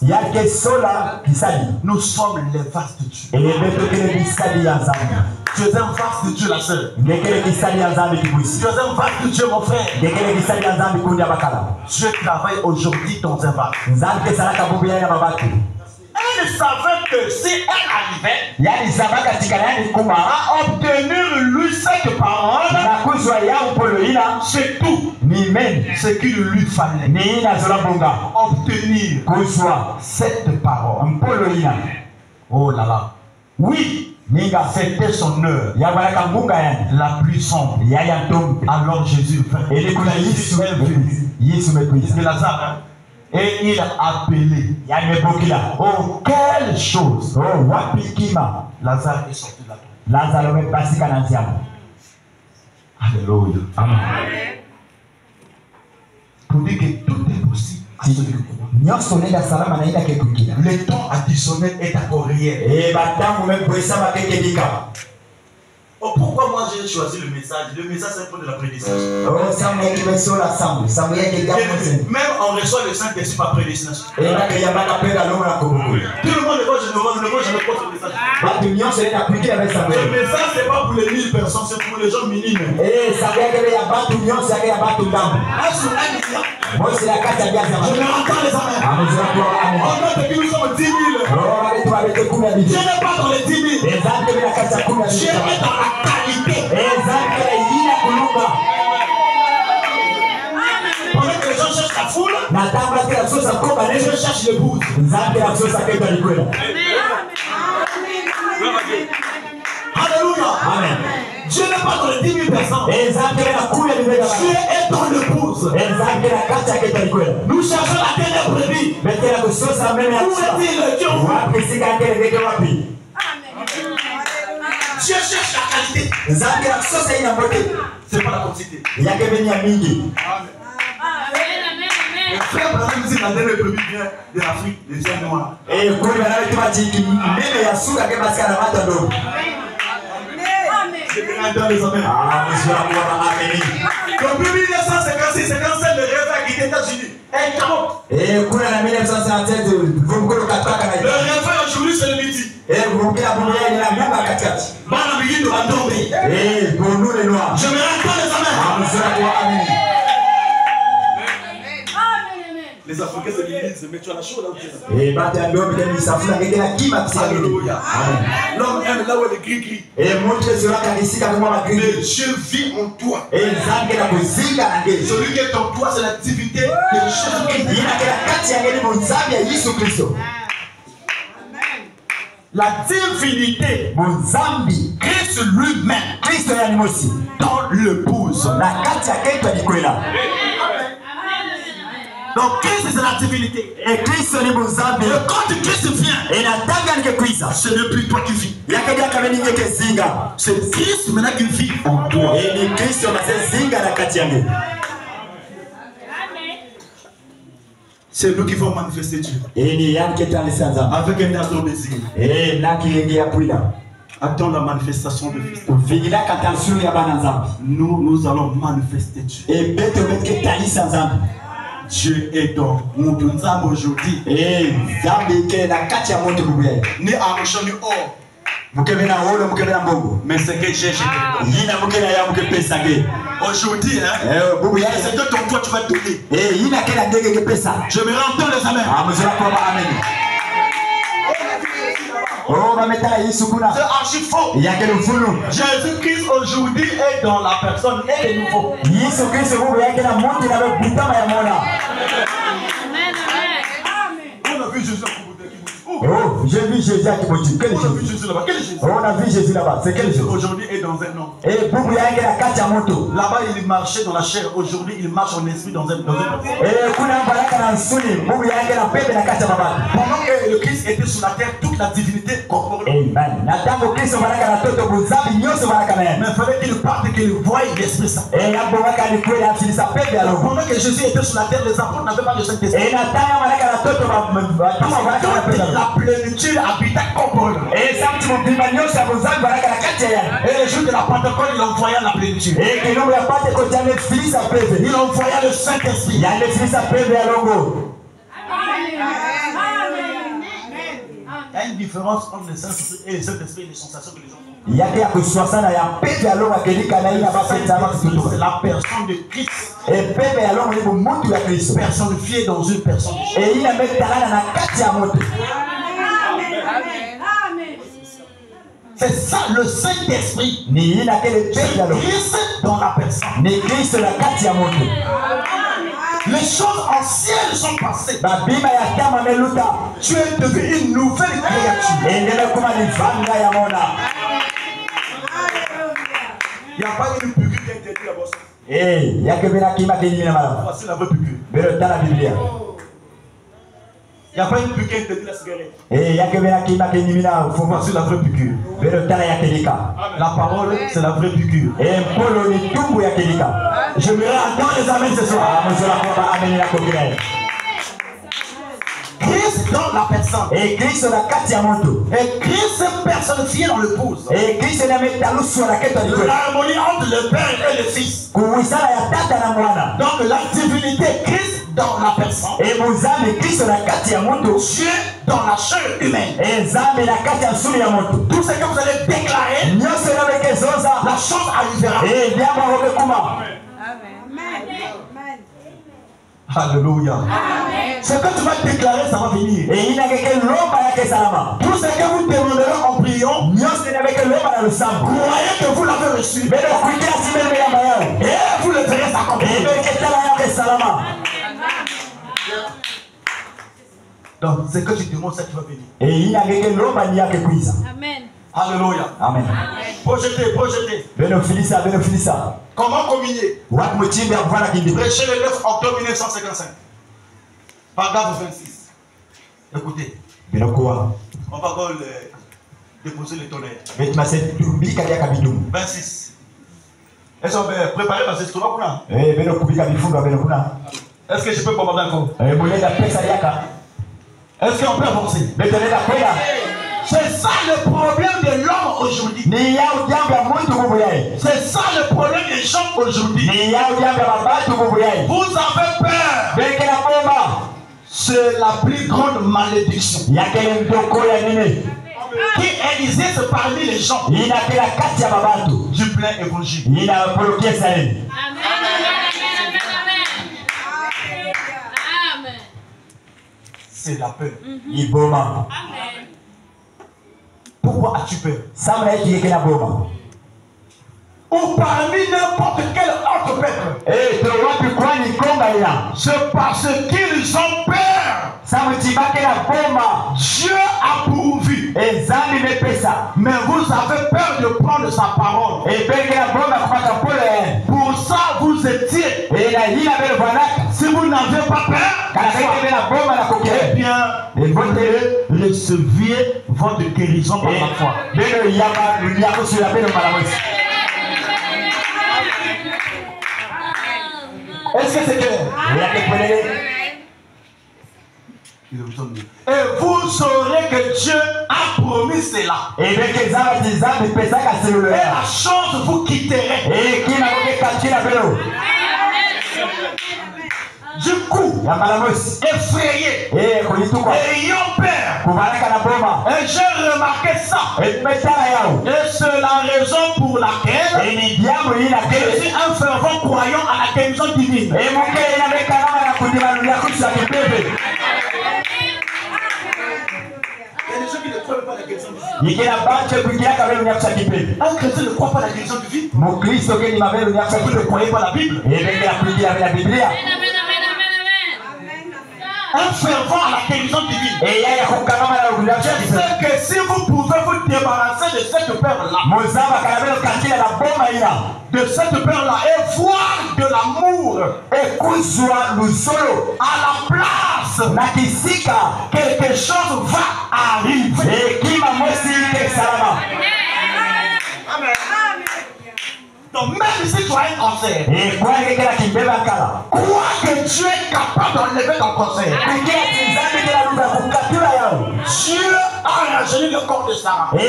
Nous sommes les vases de Dieu. Tu es un vase de Dieu, la sœur. Tu es un vase de Dieu, mon frère. Dieu travaille aujourd'hui dans un vase. Elle savait que si elle arrivait à obtenir lui cette parole, c'est tout ce qu'il lui fallait. Obtenir cette parole. Oh là là. Oui, c'était son heure la plus sombre. Alors Jésus vint. C'est Lazare. Et il a appelé. Oh, quelle chose. Lazare est sorti de la tombe. Alléluia. Amen. Pour dire que tout est possible. Le temps additionnel est encore réel. Oh, pourquoi moi j'ai choisi le message? Le message c'est pour de la prédestination. Même on reçoit le Saint-Esprit par prédestination. Tout le monde le voit, je ne vois jamais quoi ce message. Le message c'est pas pour les 1000 personnes, c'est pour les gens minimes. Je me entends les amens. On note que nous sommes 10 000. Dieu n'est pas dans les 10 000. Dieu est dans la qualité. Et je cherche l'épouse. Alléluia. Amen. Dieu n'est pas dans les 10 000 personnes. Dieu est dans l'épouse. Nous cherchons la dernière brebis. Où est-il le Dieu? Dieu cherche la qualité. C'est pas la quantité. Le frère Branham dit la dernière brebis vient de l'Afrique, des gens noirs. Dans les hommes. Donc 1956, 57, le rêve a quitté les États-Unis. Le rêve aujourd'hui, c'est le midi. Je me rends pas les hommes. Les Africains se divisent, mais tu as la chaude là où tu es. Alléluia. L'homme aime là où il est gris-gris. Mais Dieu vit en toi. Celui qui est en toi, c'est la divinité de Jésus-Christ. La divinité, Christ lui-même, dans l'épouse. Donc Christ c'est la divinité. Et Christ est mon Zambi. Et quand Christ vient, ce n'est plus toi qui vis. C'est Christ maintenant qui vit en toi. C'est nous qui vont manifester Dieu. Avec un ardent désir. Attends la manifestation de Christ. Nous allons manifester Dieu. Dieu est dans mon Nzambe aujourd'hui. Né à Rochon du or. Mais c'est que j'ai aujourd'hui, hein, c'est que ton toi tu vas te donner. Je me rends dans les amens. C'est archi faux. Jésus-Christ aujourd'hui est dans la personne et de nouveau. On a vu Jésus. Oh, j'ai vu Jésus à Kiboti. Quel On a vu Jésus là-bas. Quel Jésus? On a vu Jésus là-bas. C'est quel Jésus? Aujourd'hui est dans un homme. Et là-bas il marchait dans la chair. Aujourd'hui il marche en esprit dans un personne. Pendant que le Christ était sur la terre, toute la divinité corporelle. Amen. Mais il fallait qu'il parte et qu'il voie l'Esprit Saint. Pendant que Jésus était sur la terre, les apôtres n'avaient pas de Saint-Esprit. La plénitude habitait corporelle. Et le jour de la Pentecôte, il envoya la plénitude. Il envoya le Saint-Esprit. Il y a une différence entre le Saint-Esprit et le Saint-Esprit et les sensations que les gens font. C'est la personne de Christ. Personnifiée dans une personne. C'est ça le Saint-Esprit. Christ dans la personne. Les choses anciennes sont passées. Tu es devenu une nouvelle créature. Il n'y a pas une piqûre qui a été dit là-bas. Voici la vraie piqûre. Il n'y a pas une piqûre qui a été dit la cigarette. Voici la vraie piqûre. La parole, c'est la vraie piqûre. Je me rends dans les amens ce soir. Christ dans la personne. Et Christ personnifié dans l'épouse. L'harmonie entre le Père et le Fils. Donc la divinité Christ dans la personne. Dieu dans la chair humaine. Tout ce que vous allez déclarer, la chose arrivera. Alléluia. Ce que tu vas déclarer, ça va venir. Tout ce que vous demanderez en priant, croyez que vous l'avez reçu. Et vous le verrez s'accomplir. Donc, c'est que tu demandes ça qui va venir. Amen. Alléluia. Amen. Projetez, projetez. Benofilisa. Comment communier? Prêcher le 9 octobre 1955. Paragraphe 26. Écoutez. On va encore déposer le tonnerre. 26. Est-ce qu'on va préparer nos instruments? Est-ce que je peux commander encore? Est-ce qu'on peut avancer? C'est ça le problème de l'homme aujourd'hui. C'est ça le problème des gens aujourd'hui. Vous avez peur. C'est la plus grande malédiction qui existe parmi les gens du plein évangile. C'est la peur. Pourquoi as-tu peur? Ou parmi n'importe quel autre peuple. C'est parce qu'ils ont peur. Dieu a pourvu. Mais vous avez peur de prendre sa parole. Pour ça, vous étiez. Si vous n'avez pas peur, eh bien, vous receviez votre guérison par la foi. Est-ce que c'est clair? Et vous saurez que Dieu a promis cela. Et la chose vous quitterait. Du coup, effrayé, ayant peur, et j'ai remarqué ça. Et c'est la raison pour laquelle je suis un fervent croyant à la guérison divine. Il y a des gens qui ne croient pas à la guérison divine. Un chrétien ne croit pas à la guérison divine. Vous ne croyez pas à la Bible. Un fervent à la guérison divine. Je sais que si vous pouvez vous débarrasser de cette peur-là, et voir de l'amour à la place, quelque chose va arriver. Amen. Donc même si tu as un cancer, crois que Dieu est capable d'enlever ton cancer. Dieu a rajeuni le corps de Sarah. Il a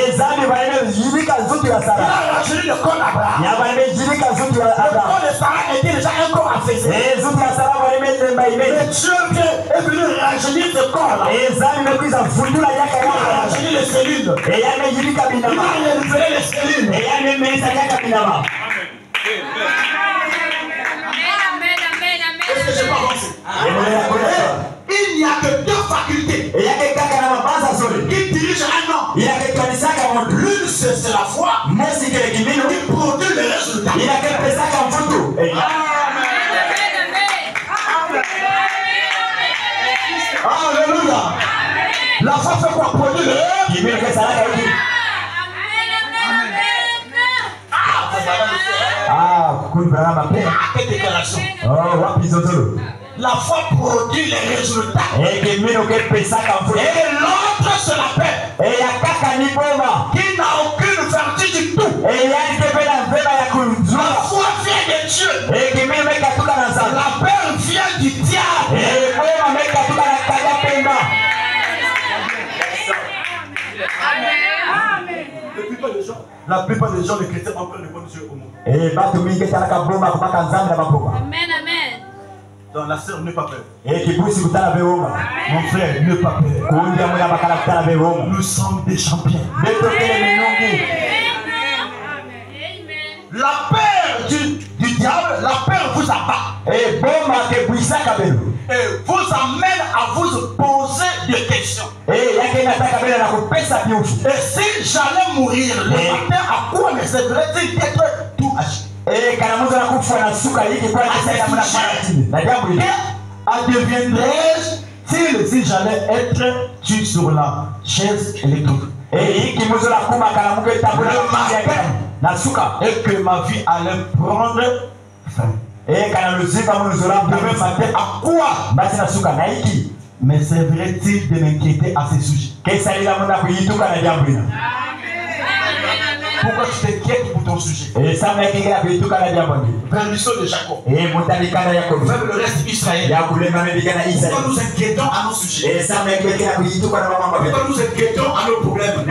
rajeuni le corps d'Abraham. Le corps de Sarah était déjà un corps affaissé. Mais Dieu est venu rajeunir ce corps-là. Il a rajeuni les cellules. Il a révélé les cellules. Est-ce que je peux avancer? Il n'y a que deux facultés qui dirigent un homme. L'une c'est la foi qui produit le résultat. Alléluia. La foi fait quoi? Produit le résultat. La foi produit les résultats. Et l'autre c'est la paix. Qui n'a aucune vertu du tout. La foi vient de Dieu. La paix vient du diable. La plupart des gens, les chrétiens, ont peur de prendre Dieu au monde. Amen, amen. Donc la sœur, n'aie pas peur. Mon frère, n'aie pas peur. Nous sommes des champions. La peur du diable, la peur vous abat. Et vous amène à vous poser des questions. Et si j'allais mourir le matin, à quoi me servirait-il d'être tout âgé? À adviendrai-je si j'allais être tué sur la chaise électrique? Et que ma vie allait prendre fin. Et demain matin, à quoi mais servirait-il de m'inquiéter à ce sujet? Pourquoi tu t'inquiètes pour ton sujet? Frère Lusso de Jacob. Frère le reste d'Israël. Pourquoi nous inquiétons à nos sujets? Pourquoi nous inquiétons à nos problèmes?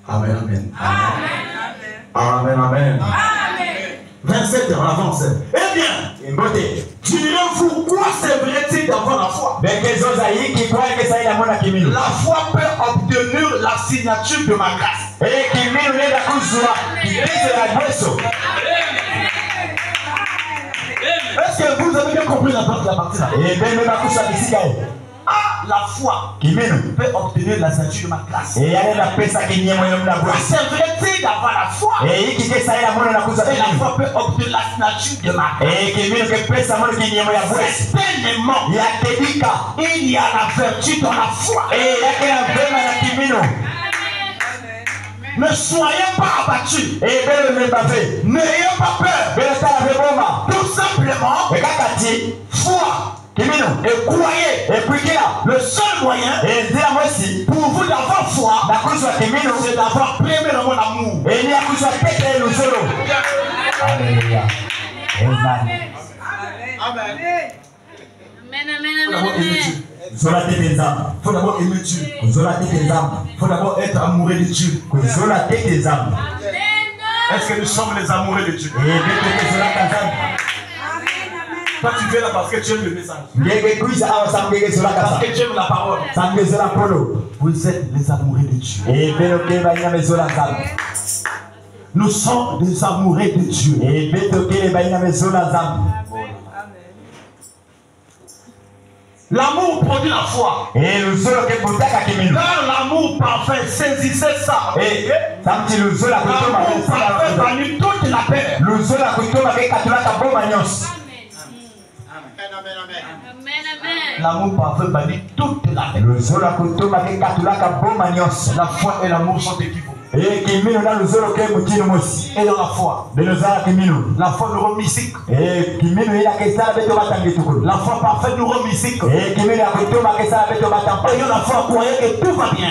Amen, amen. Amen, amen. 27 ans, avance. Eh bien, direz-vous, quoi servirait-il d'avoir la foi? La foi peut obtenir la signature de ma grâce. Est-ce que vous avez bien compris la partie là? Ah, la foi peut obtenir la signature de ma grâce. Servirait-il d'avoir la foi? Et la foi peut obtenir la signature de ma grâce. Certainement, il y a la vertu dans la foi. Ne soyez pas abattus. N'ayez pas peur. Tout simplement, foi. Et croyez. Le seul moyen pour vous d'avoir foi, c'est d'avoir premièrement l'amour. Alléluia. Amen. Amen. Il faut d'abord aimer Dieu. Il faut d'abord être amoureux de Dieu. Est-ce que nous sommes les amoureux de Dieu? Toi tu viens là parce que tu aimes le message. Parce que tu aimes la parole. Vous êtes les amoureux de Dieu. Nous sommes des amoureux de Dieu. L'amour produit la foi. Car l'amour parfait, saisissez ça. L'amour parfait bannit toute la paix. L'amour parfait bannit toute la paix. La foi et l'amour sont équivalents. Et dans la foi, la foi nous rend mystique. La foi parfaite nous rend mystique. Ayant la foi, croyez que tout va bien.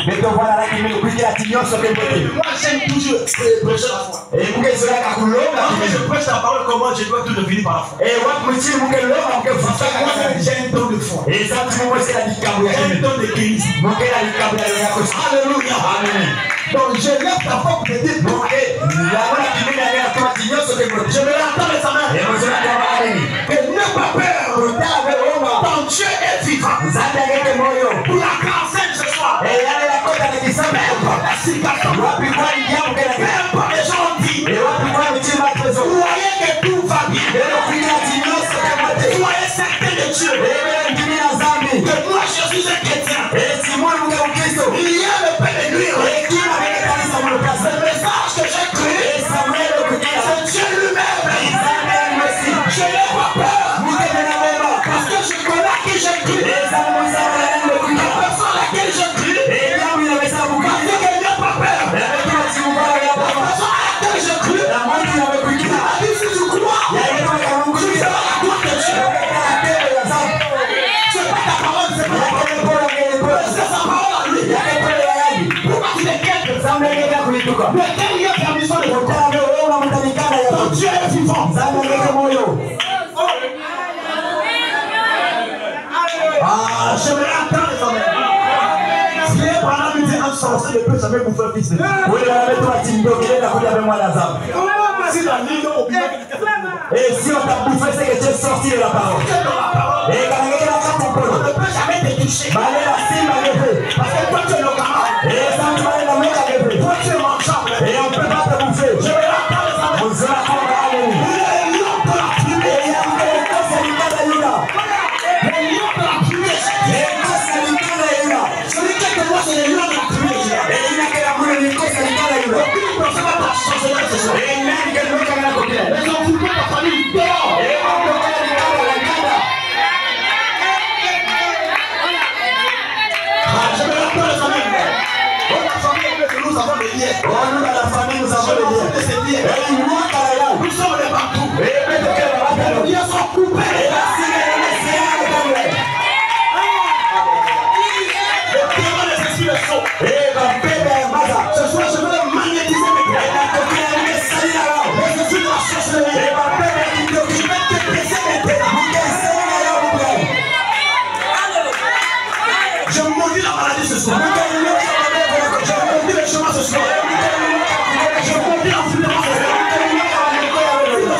Moi j'aime toujours prêcher la foi. Quand je prêche la parole, comment je dois tout devenir par la foi? J'ai un don de foi. J'ai un don de guérison. Alléluia. Donc je lève ta foi pour te dire non. Je me l'attends les amens. Et n'aie pas peur. Ton Dieu est vivant. Pour la grâce ce soir. Peu importe la situation. Peu importe les gens disent. Croyez que tout va bien. Soyez certain de Dieu. Que moi je suis un chrétien. Il y a le pain de nuit. Le message que j'ai cru, c'est Dieu lui-même. Je n'ai pas peur. Parce que je connais qui j'ai cru. La personne à laquelle j'ai cru. Parce qu'il n'y a pas peur. La personne à laquelle j'ai cru. Il m'a dit si tu crois, tu feras la gloire de Dieu. C'est pas ta parole, c'est pas ta parole. C'est sa parole à lui. Pourquoi tu t'inquiètes? Mais quelle est la permission de votre corps? Ton Dieu est vivant. Ah, je me l'attends les amis. Si les parents me disent un sorcier ne peut jamais vous faire fils de Dieu. Si la ligne au bien. Et si on t'a bouffé, c'est que tu es sorti de la parole. Et quand on ne peut jamais te toucher. Parce que toi tu es le camarade. Et ça tu vas aller dans le monde. Toi tu es mangeable. Et on ne peut pas te bouffer. Je vais l'attendre les amis. Vous allez attendre à aller. Les lions de la fumée. Et il y a des cosses à l'Italie. Les lions de la fumée. Les cosses à l'Italie. Celui qui est de moi c'est les lions de la fumée. Et il y a que la boule des cosses à l'Italie. Aucune personne va te changer ce soir. avons des liens. Oh, nous dans la famille, nous avons des liens. Nous sommes des partout. Les liens sont coupés. Le témoin des esprits le sont. Ce soir, je veux magnétiser mes pieds. Les esprits de la sorcellerie. Je vais te briser mes pieds. Je maudis la maladie ce soir. Je maudis le chemin ce soir. Je maudis l'enfouissement ce soir.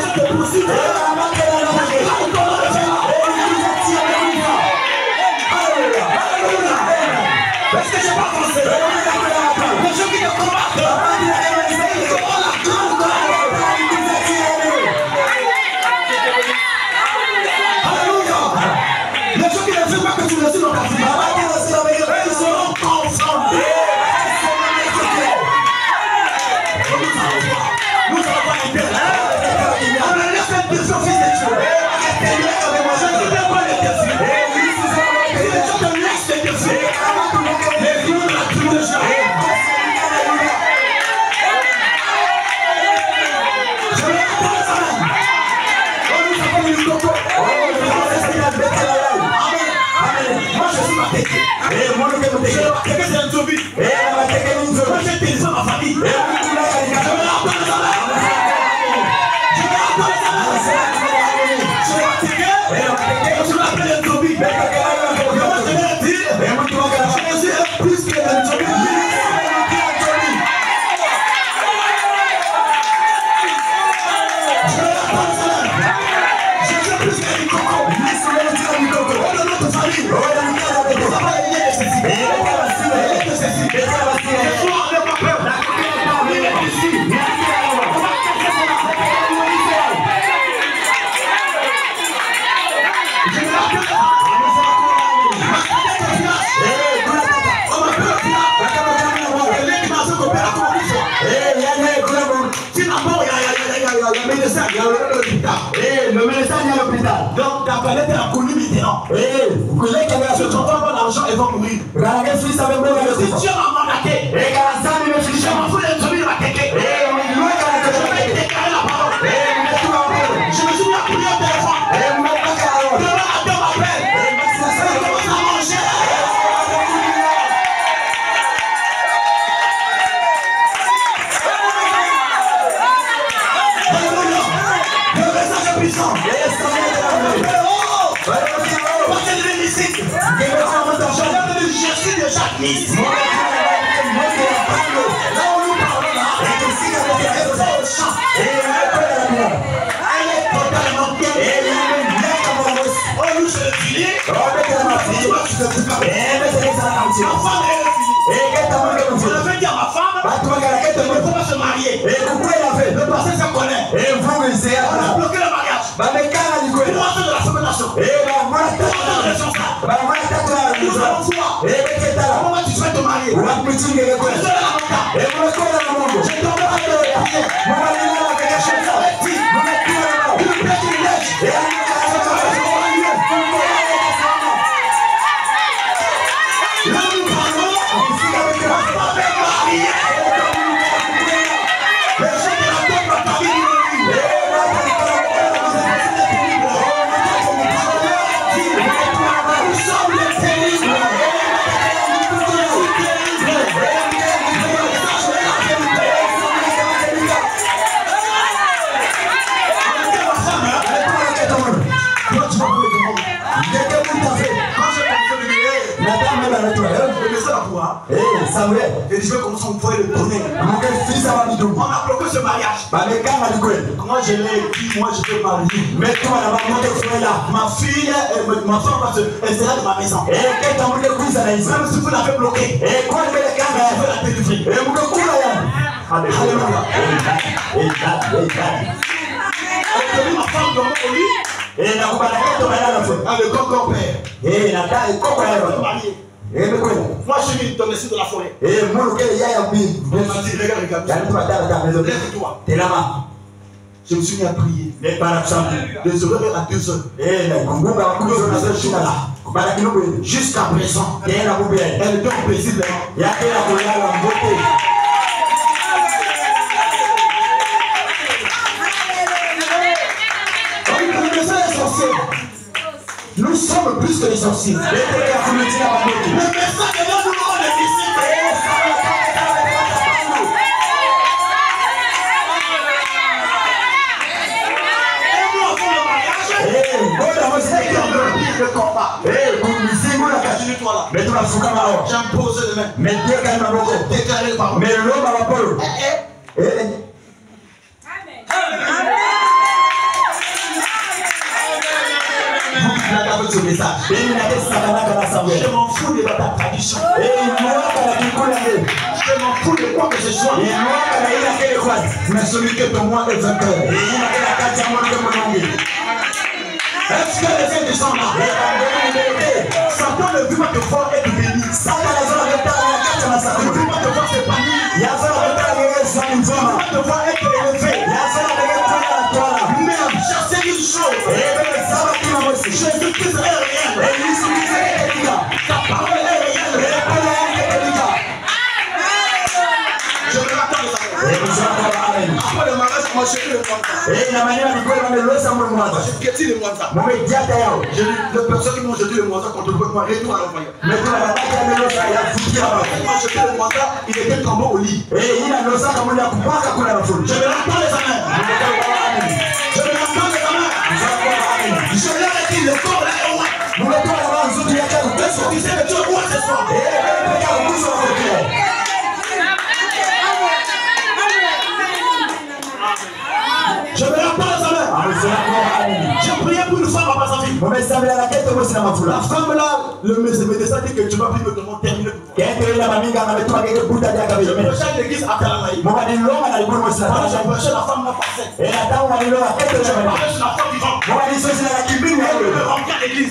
Je te poursuis. Est-ce que je vais avancer? Les gens qui te combattent. Alléluia. Les gens qui ne veulent pas que tu réussisses dans ta vie. Ils seront confrontés. Nous allons voir les terres. On a laissé le fils de Dieu. Je ne veux pas les défis. Si les gens te laissent les défis, les jours de la tribu de Jean. Je vais apprendre ça même. Nous avons eu le coco. Moi je suis ma tête. Je vais c'est un zombie. Moi j'ai utilisé ma famille. Je vais apprendre ça même. Je vais apprendre ça même. Je vais attaquer. Je vais appeler un zombie. Moi je vais dire. Je suis plus que un zombie. Je vais apprendre ça même. Je suis plus que du coco. Oh de notre famille. Ça va aider de ceci. Je suis en pas peur. Il est ici. Je vais appeler. Le médecin est à l'hôpital. Donc ta planète est connue maintenant. Ceux qui n'ont pas l'argent, ils vont mourir. Si Dieu m'a mandaté, je m'en fous d'être celui de ma tête. Je vais déclarer la parole. Je me suis mis à prier au téléphone. Demain matin m'appelle. Je commence à manger. Alléluia. Le message est puissant. Parce que je viens ici. Je suis déjà ici. Là où nous parlons là, elle est totalement bien. Oh, nous c'est le filet. Ma femme est le filet. Je devais dire à ma femme, il ne faut pas se marier. Le passé se connaît. On a bloqué le mariage. Pour entrer de la fécondation. Pour entrer de responsable. Nous allons voir. Comment tu souhaites te marier? Je serai l'avocat. Je tomberai dans le prier. Une plaie qui lèche. Là nous parlons, ma femme est mariée. Les gens qui la tombent à Paris, nous sommes les terribles. Samuel, et je vais commencer à envoyer le tonnerre. On a bloqué ce mariage. Moi je l'ai dit, moi je veux marier. Ma fille, ma femme elle sera de ma maison. Même si vous l'avez bloqué, je veux la délivrer. Alléluia. Ma femme dormait au lit. Le corps père. Moi je suis dans le sud de la forêt. On m'a dit, regarde, lève-toi. Je me suis mis à prier. Des heures à 2 heures. Jusqu'à présent, elle dort paisiblement. que les sorciers. Le message de Dieu nous rend les disciples. Le combat. J'impose les mains. Déclarez le parole. Ce message. Je m'en fous de ta tradition. Je m'en fous de quoi que ce soit. Mais celui qui est de moi est vainqueur. Est-ce que les yeux descendent là? Satan ne veut pas te voir être béni. Ne veut pas te voir s'épanouir. Ne veut pas te voir être élevé. Mais chasser une chose. Jésus-Christ est réel. Ta parole est réelle. Je me rappelle ça. Après le mariage, moi je suis le Mwanza. Je suis le Mwanza. Les personnes qui m'ont jeté le Mwanza contre le peuple, retour à l'envoyeur. Moi je suis le Mwanza, il était tombé au lit. Je me rappelle les amens. Je me rappelle les amens. Je leur ai dit, le corps là est roi. Qu'est-ce que tu sais que tu es roi ce soir? Je me rappelle les amens. J'ai prié pour une femme à Brazzaville. La femme là, le médecin dit que tu vas plus me demander terminer. Je prêchais à l'église à Kalamaï. J'ai prêché la femme là passée. Je prêchais la femme vivante. Elle me remplit à l'église.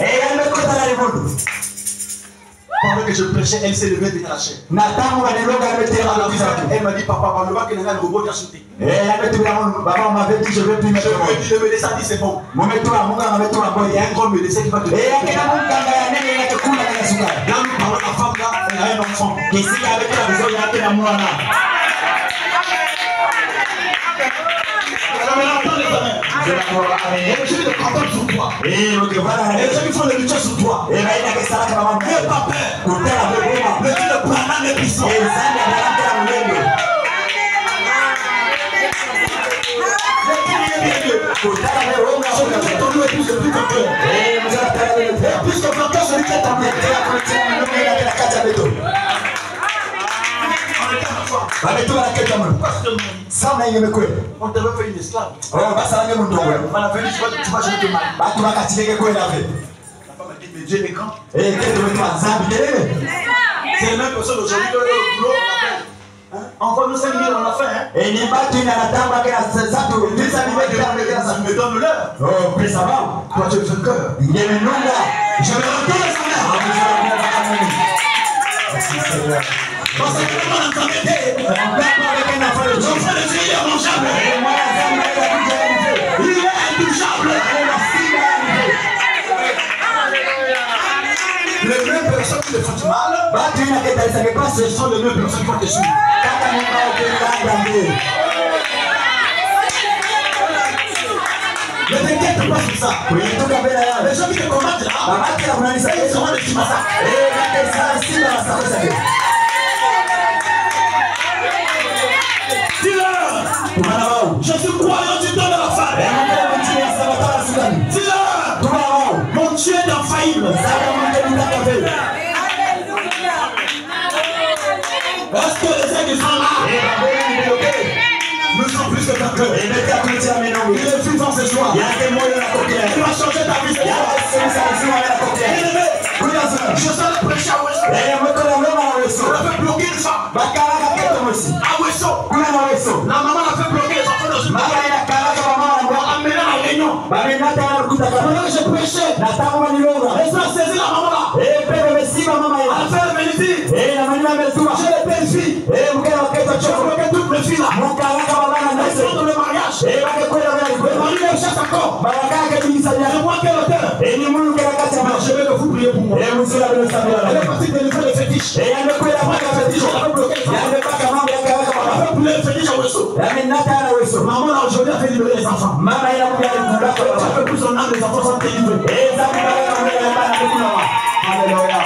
Pendant que je prêchais, elle s'est levée de la chair. Elle m'a dit, papa, le robot t'a sauté. Je lui ai dit, le médecin a dit, c'est bon. Il y a un grand médecin qui va te dire. Là, nous parlons de la femme là, elle a un enfant. Ici, avec la maison, il y a un moine. Je suis de contrôle sur toi. Et les gens qui font le lutte sur toi. N'aie pas peur. Le Dieu de Branham est puissant. Ton nom est plus que plus vainqueur. Plus que vainqueur, celui qui est en on t'avait fait une esclave. On a fait une tu vas jeter te mal. La femme a dit, mais Dieu est grand. C'est la même personne aujourd'hui que le boulot, on appelle. Envoie-nous 5 000, on l'a fait. Et il n'est pas une à la table avec la me donne l'heure. Oh, puis ça va. Toi, tu es vainqueur. Il y a le nom là. Je me retourne sa mère. Merci Seigneur. Parce que le monde entend bien. L'enfant de Dieu est mangeable. Il est intouchable. Les mêmes personnes qui te font du mal, ce sont les mêmes personnes qui vont te suivre. Ne t'inquiète pas sur ça. Les gens qui te combattent là, ils seront des petits massacres. Je suis croyant, tu donnes la femme. Dis-leur, mon Dieu est infaillible. Est-ce que les gens qui sont là nous sommes plus que vainqueurs? Il est vivant ce soir. Il va changer ta vie. Je serai prêché à Wesso. On a fait bloquer une femme. À Wesso. La maman a fait bloquer les enfants dans une maison. On a amené la réunion. Pendant que je prêchais, les gens ont saisi la maman là. Elle a fait le bénéfice. J'ai les belles filles. J'ai bloqué toutes les filles là. Elles sont dans le mariage. Le mari me cherche encore. Je vois quel auteur. Je vais que vous priez pour moi. Elle est partie de délivrer les fétiches. Après le fétiche, on a fait bloquer les enfants. On a fait brûler le fétiche à Wesso. Maman là aujourd'hui a fait libérer les enfants. Tu as fait plus en âme, les enfants sont délivrés. Alléluia.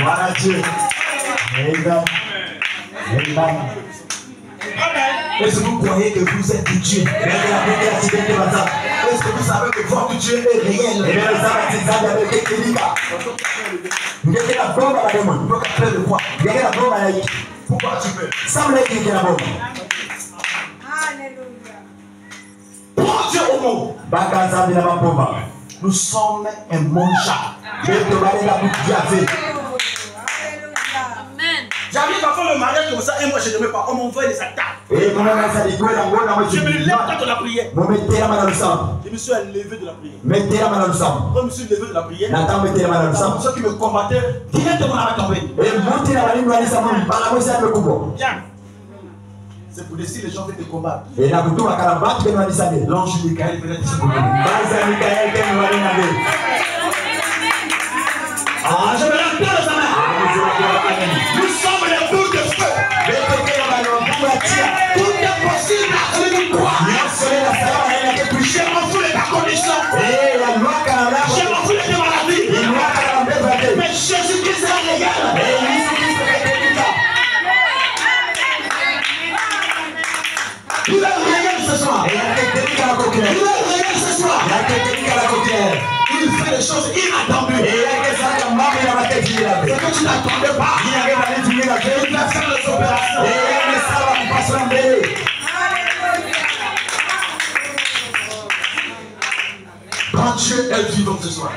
Voilà Dieu. Amen. Amen. Est-ce que vous croyez que vous êtes Dieu? Est-ce que vous savez que votre Dieu est réel? Pourquoi tu veux? Prends Dieu au mot. Nous sommes un mangeable. J'arrive à faire le mariage comme ça et moi je ne veux pas. On m'envoie des attaques. Je me lève quand on a prié. Je me suis levé de la prière. Quand je me suis levé de la prière, ceux qui me combattaient directement à la tombée. Viens. C'est pour laisser les gens qui te combattent. L'ange Michael peut être disponible. Ah, je me rappelle ça. Nous sommes les boules de feu. Tout est possible à celui qui croit. Je m'en fous de ta condition. Je m'en fous de tes maladies. Mais Jésus-Christ est réel. Il est réel ce soir. Il est réel ce soir. Il fait des choses inattendues. Ce que tu n'attendais pas. Il va faire les opérations. Quand Dieu est vivant ce soir.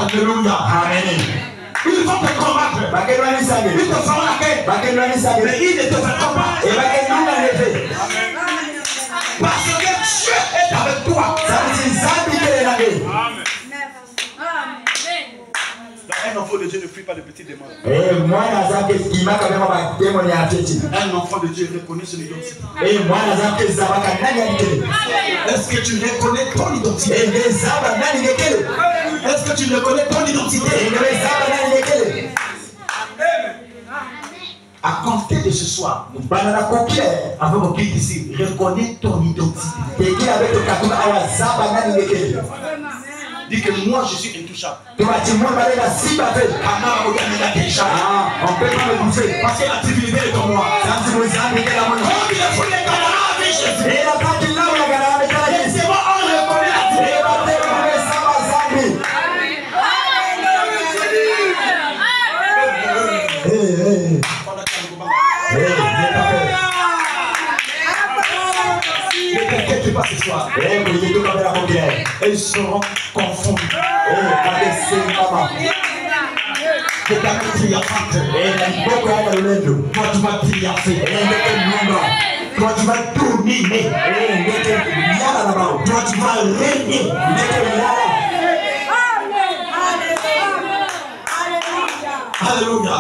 Alléluia. Amen. Ils vont te combattre. Ils te feront la quête. Mais ils ne te feront pas. Parce que Dieu est avec toi. Un enfant de Dieu ne fuit pas de petits démons. Un enfant de Dieu reconnaît son identité. Est-ce que tu reconnais ton identité? Est-ce que tu reconnais ton identité? À compter de ce soir, avec mon guide ici, reconnais ton identité. Dis que moi je suis intouchable. On peut pas me bouffer. Parce que la divinité est en moi. Laissez-moi en reconnaître la divinité. Qui passe ce soir. Et ils seront confondus. C'est ta triomphante. Toi tu vas triompher. Toi tu vas dominer. Toi tu vas régner. Alléluia.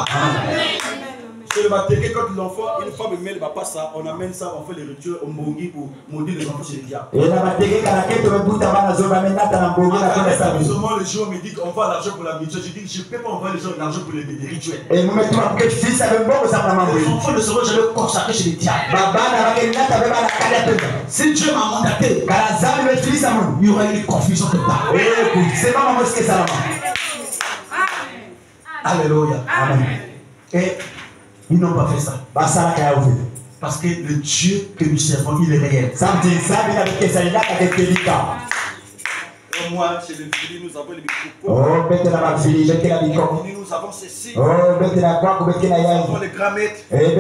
C'est le baptême quand l'enfant, une femme met le papa ça, on amène ça, on fait les rituels, on mourit pour maudire les enfants chez les diables. Seulement le jour me dit qu'on va l'argent pour la mutuelle. Je dis je ne peux pas envoyer les gens l'argent pour les rituels. Les enfants ne seront jamais consacrés chez les diables. Si Dieu m'a mandaté, il y aura une confusion totale. Alléluia. Amen. Et ils n'ont pas fait ça. Parce que le Dieu que nous servons, il est réel. Et moi, chez les filles, nous avons les microphones. Nous avons ceci. Nous avons les grammettes. Qui est les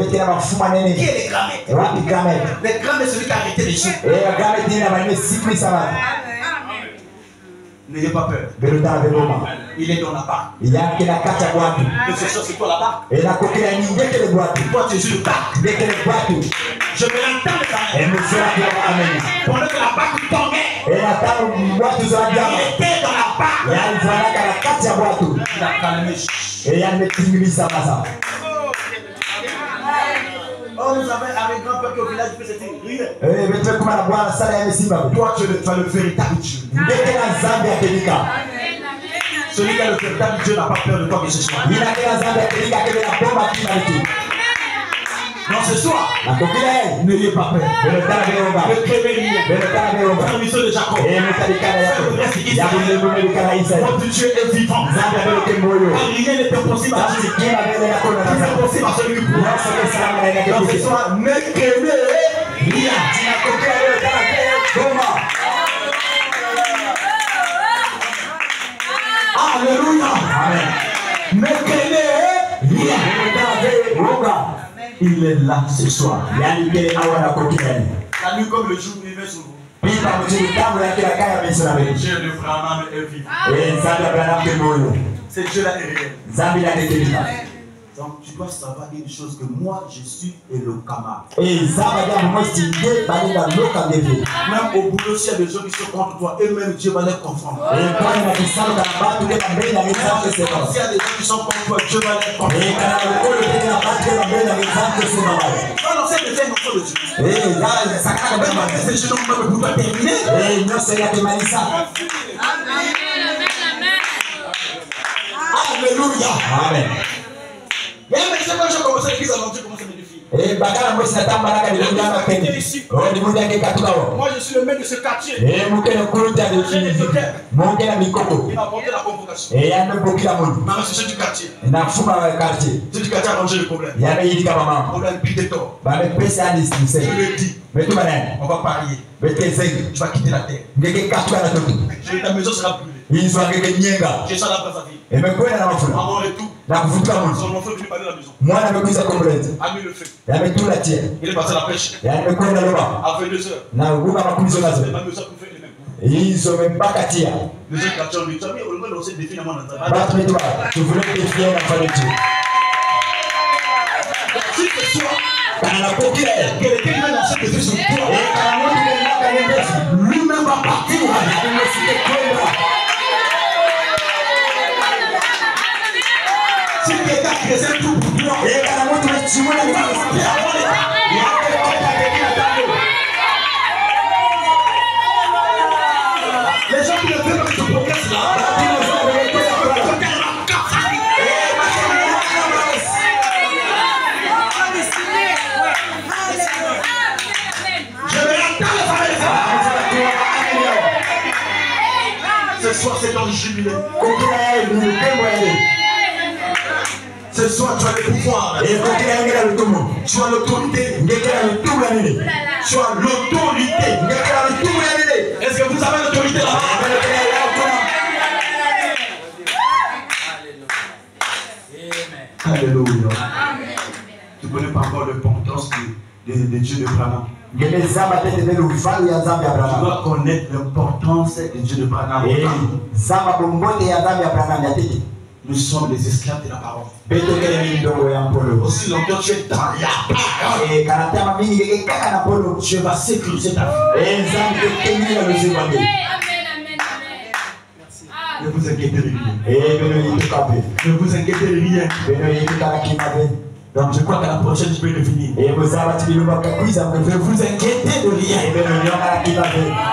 grammettes? Les grammettes, c'est celui qui a arrêté les choses. N'ayez pas peur. Il est dans la barque. Mais ce soir, c'est toi la barque. Toi, tu es sur le barque. Je me l'entends de ta main. Pendant que la barque tombait, il était dans la barque. Il a calmé. Oh, nous avons avec grand-père qui au village fait cette rien. Toi, tu as le véritable Dieu. Celui qui a le véritable Dieu n'a pas peur de toi que ce soit. Non, Alors ce soir, nakokile n'ayez pas peur. belotala beomba Ne craignez rien. belotala beomba Transmission de Jacob. emetalikala yako yabulebumelikala Israël Votre Dieu est vivant. nzambe abeleke moyo Car rien n'est impossible à Dieu. tasikima bele yakona Tout est nasa impossible à celui qui croit. nyonso esalama na Donc ce yake soir, ne craignez rien. tinakokila belotala beomba Alléluia. amen Ne craignez rien. belotala beomba Il est là ce soir. yani kele awa nakokilani La nuit comme le jour, il est sur vous. pipa mutili tambo yakila kaya miso na bele Dieu de Branham est vivant. nzambe abraham ke moyo C'est Dieu là est réel. nzambe yakekelika Donc tu dois savoir une chose que moi je suis Elokama. nzambe jambo mosi nde balinga loka ndeve Même au boulot, s'il y a des gens qui sont contre toi, eux-mêmes Dieu va les confondre. pale na kisalo kana batu ke bambele na nzambe sema S'il y a des gens qui sont contre toi, Dieu va les confondre. kana lokolo te na batu ke bambele na nzambe sema bale Non, non, c'est des gens contre de Dieu. nzambe sakana Même bamba si ces gens même pour toi terminer. nyonso yakemalisa Alléluia. amen Et même si quand j'ai commencé l'église avant Dieu commence à me défier. bakana mosi natambalaka nilingana peni limundi ake katukao Moi je suis le maître de ce quartier. mukene kuluta mongela mikoko Il m'a apporté la convocation. yandobokila mundu Maintenant c'est ceux du quartier. nafuma quartier Ceux du quartier a arrangé le problème. yabeyilika mamama On a pris des torts. bamepesa Je andisise le dis. metumanani On va parier. betezengi Tu vas quitter la terre. ngeke katuka na toto Ta maison sera brûlée. inzwa ngeke nyenga J'ai ça là après sa vie. emekwenda na À mafula mon retour, na kuvutuka mundu son enfant est venu parler de la maison. mwana amekuiza kombolezi A mis le feu. yametula tia Il est parti à la pêche. yamekwenda loba À 22h. na uguka makumizo nazo Il m'a mis ça pour faire les mêmes. izo mempaka tia Les autres quartiers ont dit, tu as mis au moins lancé des filles dans mon entraînement. batu betu baba tuvule kutefia na mfano tu Si ce soir, kana nakokila quelqu'un qui va lancer des filles sur toi, kana mundu kelaka nyendefu lui-même va partir. imesike kwenda Si quelqu'un faisait tout pour toi, kana mundu wechimuna ni les gens qui ne veulent pas que tu progresses là, je vais attendre les ce soir, c'est dans le jubilé. Ce soir, tu as le pouvoir. Tu as l'autorité. Tu as l'autorité. Est-ce que vous avez l'autorité là? Alléluia. Tu connais pas encore l'importance de Dieu de Branham. Tu dois connaître l'importance de Dieu de Branham. Nous sommes les esclaves de la parole. Aussi longtemps que tu es dans la parole, Dieu va sécuriser ta vie. Ne vous inquiétez de rien. Ne vous inquiétez de rien. Donc je crois qu'à la prochaine, je vais revenir. Ne vous inquiétez de rien.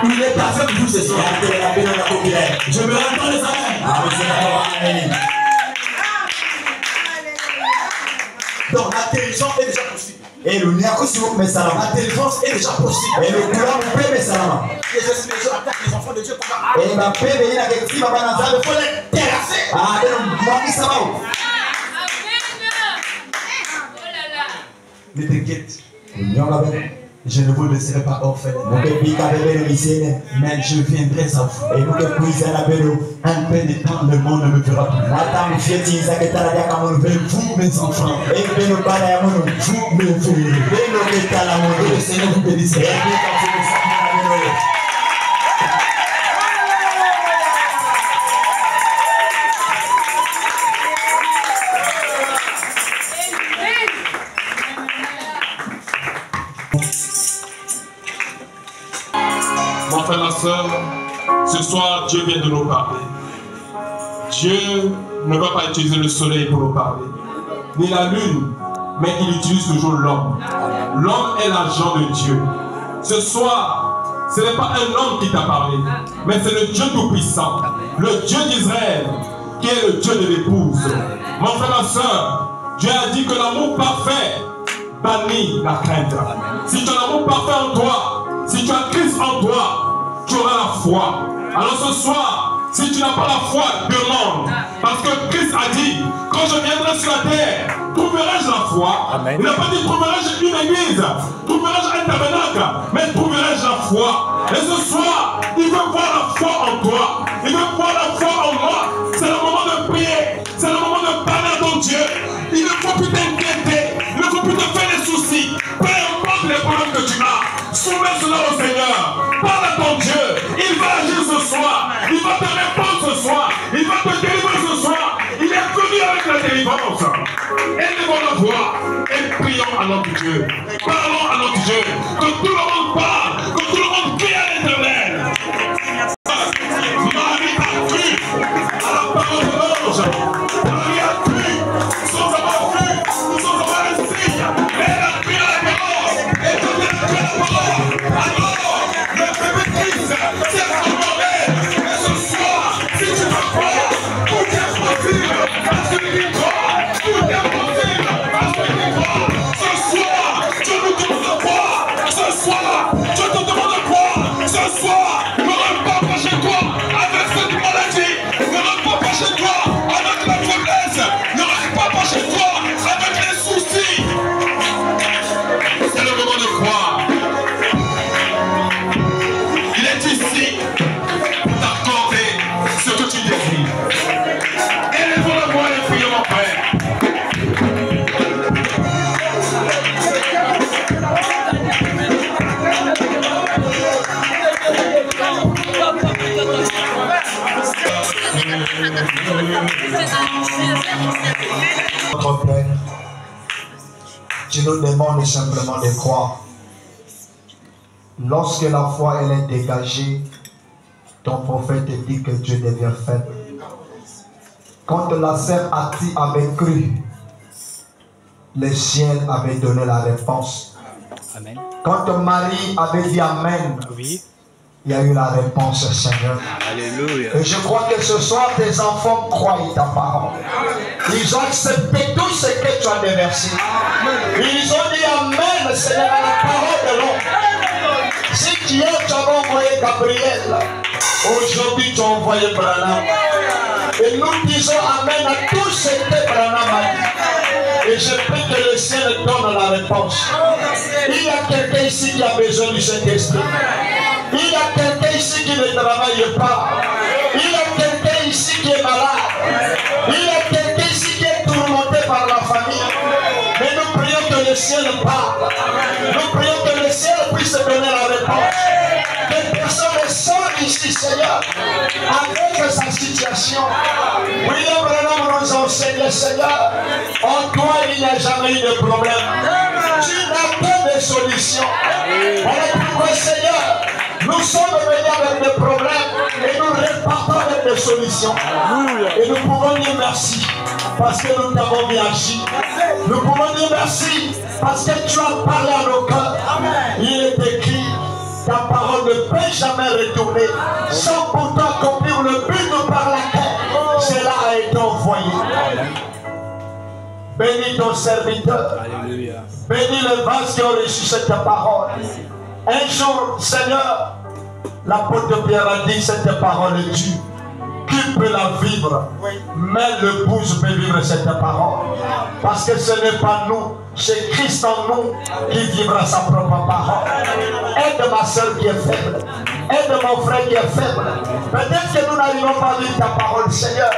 Il est avec vous ce soir. Je me rends dans les amens. Donc l'intelligence est déjà possible. L'intelligence est déjà possible. Les esprits attaquent les enfants de Dieu pour il faut les terrasser. Ne t'inquiète, je ne vous laisserai pas orphelin. Mais je viendrai à vous. Un peu de temps, le monde ne me verra plus. Mais vous, mes enfants, vous me verrez. Le Seigneur vous bénisse. Mon frère, ma soeur, ce soir, Dieu vient de nous parler. Dieu ne va pas utiliser le soleil pour nous parler, ni la lune, mais il utilise toujours l'homme. L'homme est l'agent de Dieu. Ce soir, ce n'est pas un homme qui t'a parlé, mais c'est le Dieu Tout-Puissant, le Dieu d'Israël, qui est le Dieu de l'épouse. Mon frère, ma soeur, Dieu a dit que l'amour parfait bannis la crainte. Si tu as l'amour parfait en toi, si tu as Christ en toi, tu auras la foi. Alors ce soir, si tu n'as pas la foi, demande. Parce que Christ a dit, quand je viendrai sur la terre, trouverai-je la foi? Amen. Il n'a pas dit trouverai-je une église, trouverai-je un tabernacle, mais trouverai-je la foi? Et ce soir, il veut voir la foi en toi. Il veut voir la foi en moi. C'est le moment de prier. C'est le moment de parler à ton Dieu. Il ne faut plus t'inquiéter. Il ne faut plus te faire des soucis. Peu importe les problèmes que tu as, soumets cela au Seigneur. Parle à ton Dieu. Il va agir ce soir. Il va te répondre ce soir. Il va te délivrer ce soir. Il est venu avec la délivrance. Élevons la voix et prions à notre Dieu. Parlons à notre Dieu. Que tout le monde parle. Que tout le monde crie à l'Éternel. Marie a cru à la parole de l'ange. Marie a cru sans avoir vu, sans avoir un signe. Mais elle a cru à la parole. Et quand elle a cru à la parole, alors le bébé Christ s'est transformé. Et ce soir, si tu veux croire, tout est possible. Parce que tu crois, tout est possible. Parce que tu crois. Ce soir, je nous demande de croire. Ce soir, je te demande de croire. Ce soir, ne repars pas chez toi avec cette maladie. Ne repars pas chez toi avec la faiblesse. Ne repars pas chez toi avec les soucis. C'est le moment de croire. Il est ici pour t'accorder ce que tu désires. Élevons la voix et prions mon frère. Notre Père, tu nous demandes simplement de croire. Lorsque la foi elle est dégagée, ton prophète dit que Dieu devient faible. Quand la sœur Ati avait cru, le ciel avait donné la réponse. Amen. Quand Marie avait dit Amen, Oui. il y a eu la réponse, Seigneur. Alléluia. Et je crois que ce soir, tes enfants croient ta parole. Ils ont accepté tout ce que tu as déversé. Ils ont dit Amen, Seigneur, à la parole de l'homme. Si tu as envoyé Gabriel, aujourd'hui tu as envoyé Branham. Et nous disons Amen à tout ce que Branham a dit. Et je prie que le ciel donne la réponse. Il y a quelqu'un ici qui a besoin du Saint-Esprit. Il y a quelqu'un ici qui ne travaille pas. Il y a quelqu'un ici qui est malade. Il y a quelqu'un ici qui est tourmenté par la famille. Mais nous prions que le ciel parle. Nous prions que le ciel puisse donner la réponse. Que personne sort ici, Seigneur, avec sa situation. William Branham nous enseigne, Seigneur, en toi il n'y a jamais eu de problème. Tu n'as pas de solution. Alors pourquoi, Seigneur, nous sommes venus avec des problèmes et nous repartons avec des solutions. Et nous pouvons dire merci parce que nous t'avons bien agi. Nous pouvons dire merci parce que tu as parlé à nos cœurs. Il est écrit, ta parole ne peut jamais retourner sans pourtant accomplir le but par laquelle cela a été envoyé. Bénis ton serviteur. Alléluia. Bénis les vases qui ont reçu cette parole. Un jour, Seigneur, l'apôtre Pierre a dit cette parole est due. Qui peut la vivre? Mais l'épouse peut vivre cette parole. Parce que ce n'est pas nous, c'est Christ en nous qui vivra sa propre parole. Aide ma soeur qui est faible. Aide mon frère qui est faible. Peut-être que nous n'arrivons pas à vivre ta parole, Seigneur.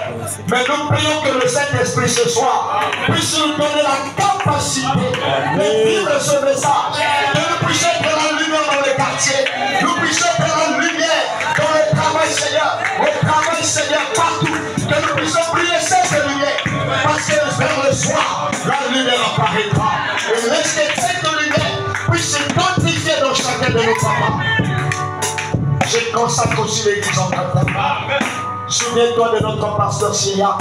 Mais nous prions que le Saint-Esprit ce soir puisse nous donner la capacité de vivre ce message. Que nous puissions être la lumière dans les quartiers. Nous puissions être la lumière dans le travail, Seigneur. Au travail, Seigneur, partout. Que nous puissions briller cette lumière. Parce que vers le soir, la lumière n'apparaîtra. Et laisse que cette lumière puisse s'identifier dans chacun de nos papas. Je consacre aussi l'église en tant que souviens-toi de notre pasteur Sia,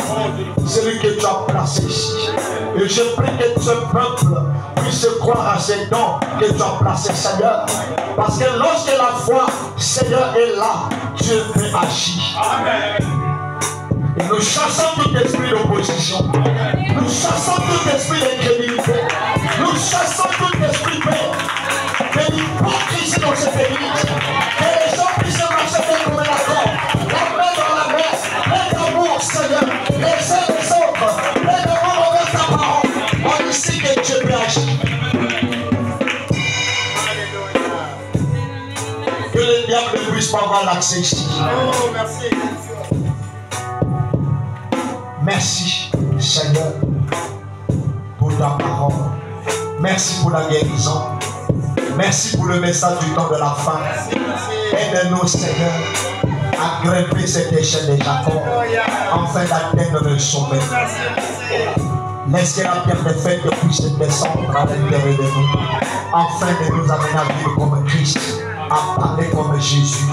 celui que tu as placé ici. Et je prie que ce peuple puisse croire à ces dons que tu as placés, Seigneur. Parce que lorsque la foi, Seigneur, est là, Dieu peut agir. Et nous chassons tout esprit d'opposition. Nous chassons tout esprit d'incrédulité. Nous chassons puisse pas avoir l'accès ici. Oh, merci. Merci, Seigneur, pour ta parole. Merci pour la guérison. Merci pour le message du temps de la fin. Aide-nous, Seigneur, à grimper cette échelle de Jacob, afin d'atteindre le sommet. Laisse que la pierre de fête puisse descendre à l'intérieur de nous, afin de nous amener à vivre comme Christ, à parler comme Jésus,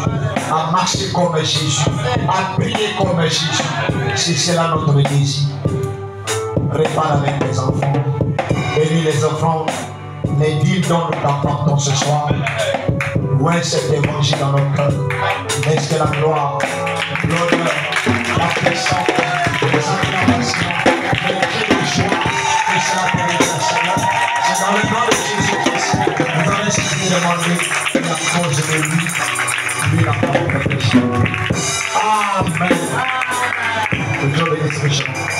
à marcher comme Jésus, à prier comme Jésus. C'est cela notre désir. Répare avec tes enfants. Bénis les enfants. Les dires dont nous t'apportons ce soir. Loin cet évangile dans nos cœurs. Laisse que la gloire, l'honneur, la puissance, les acclamations, les cris de joie, que cela permette à Seigneur. C'est dans le nom de Jésus-Christ. Nous allons essayer de demander la cause de lui la parole de Dieu. Amen. Que Dieu bénisse les gens.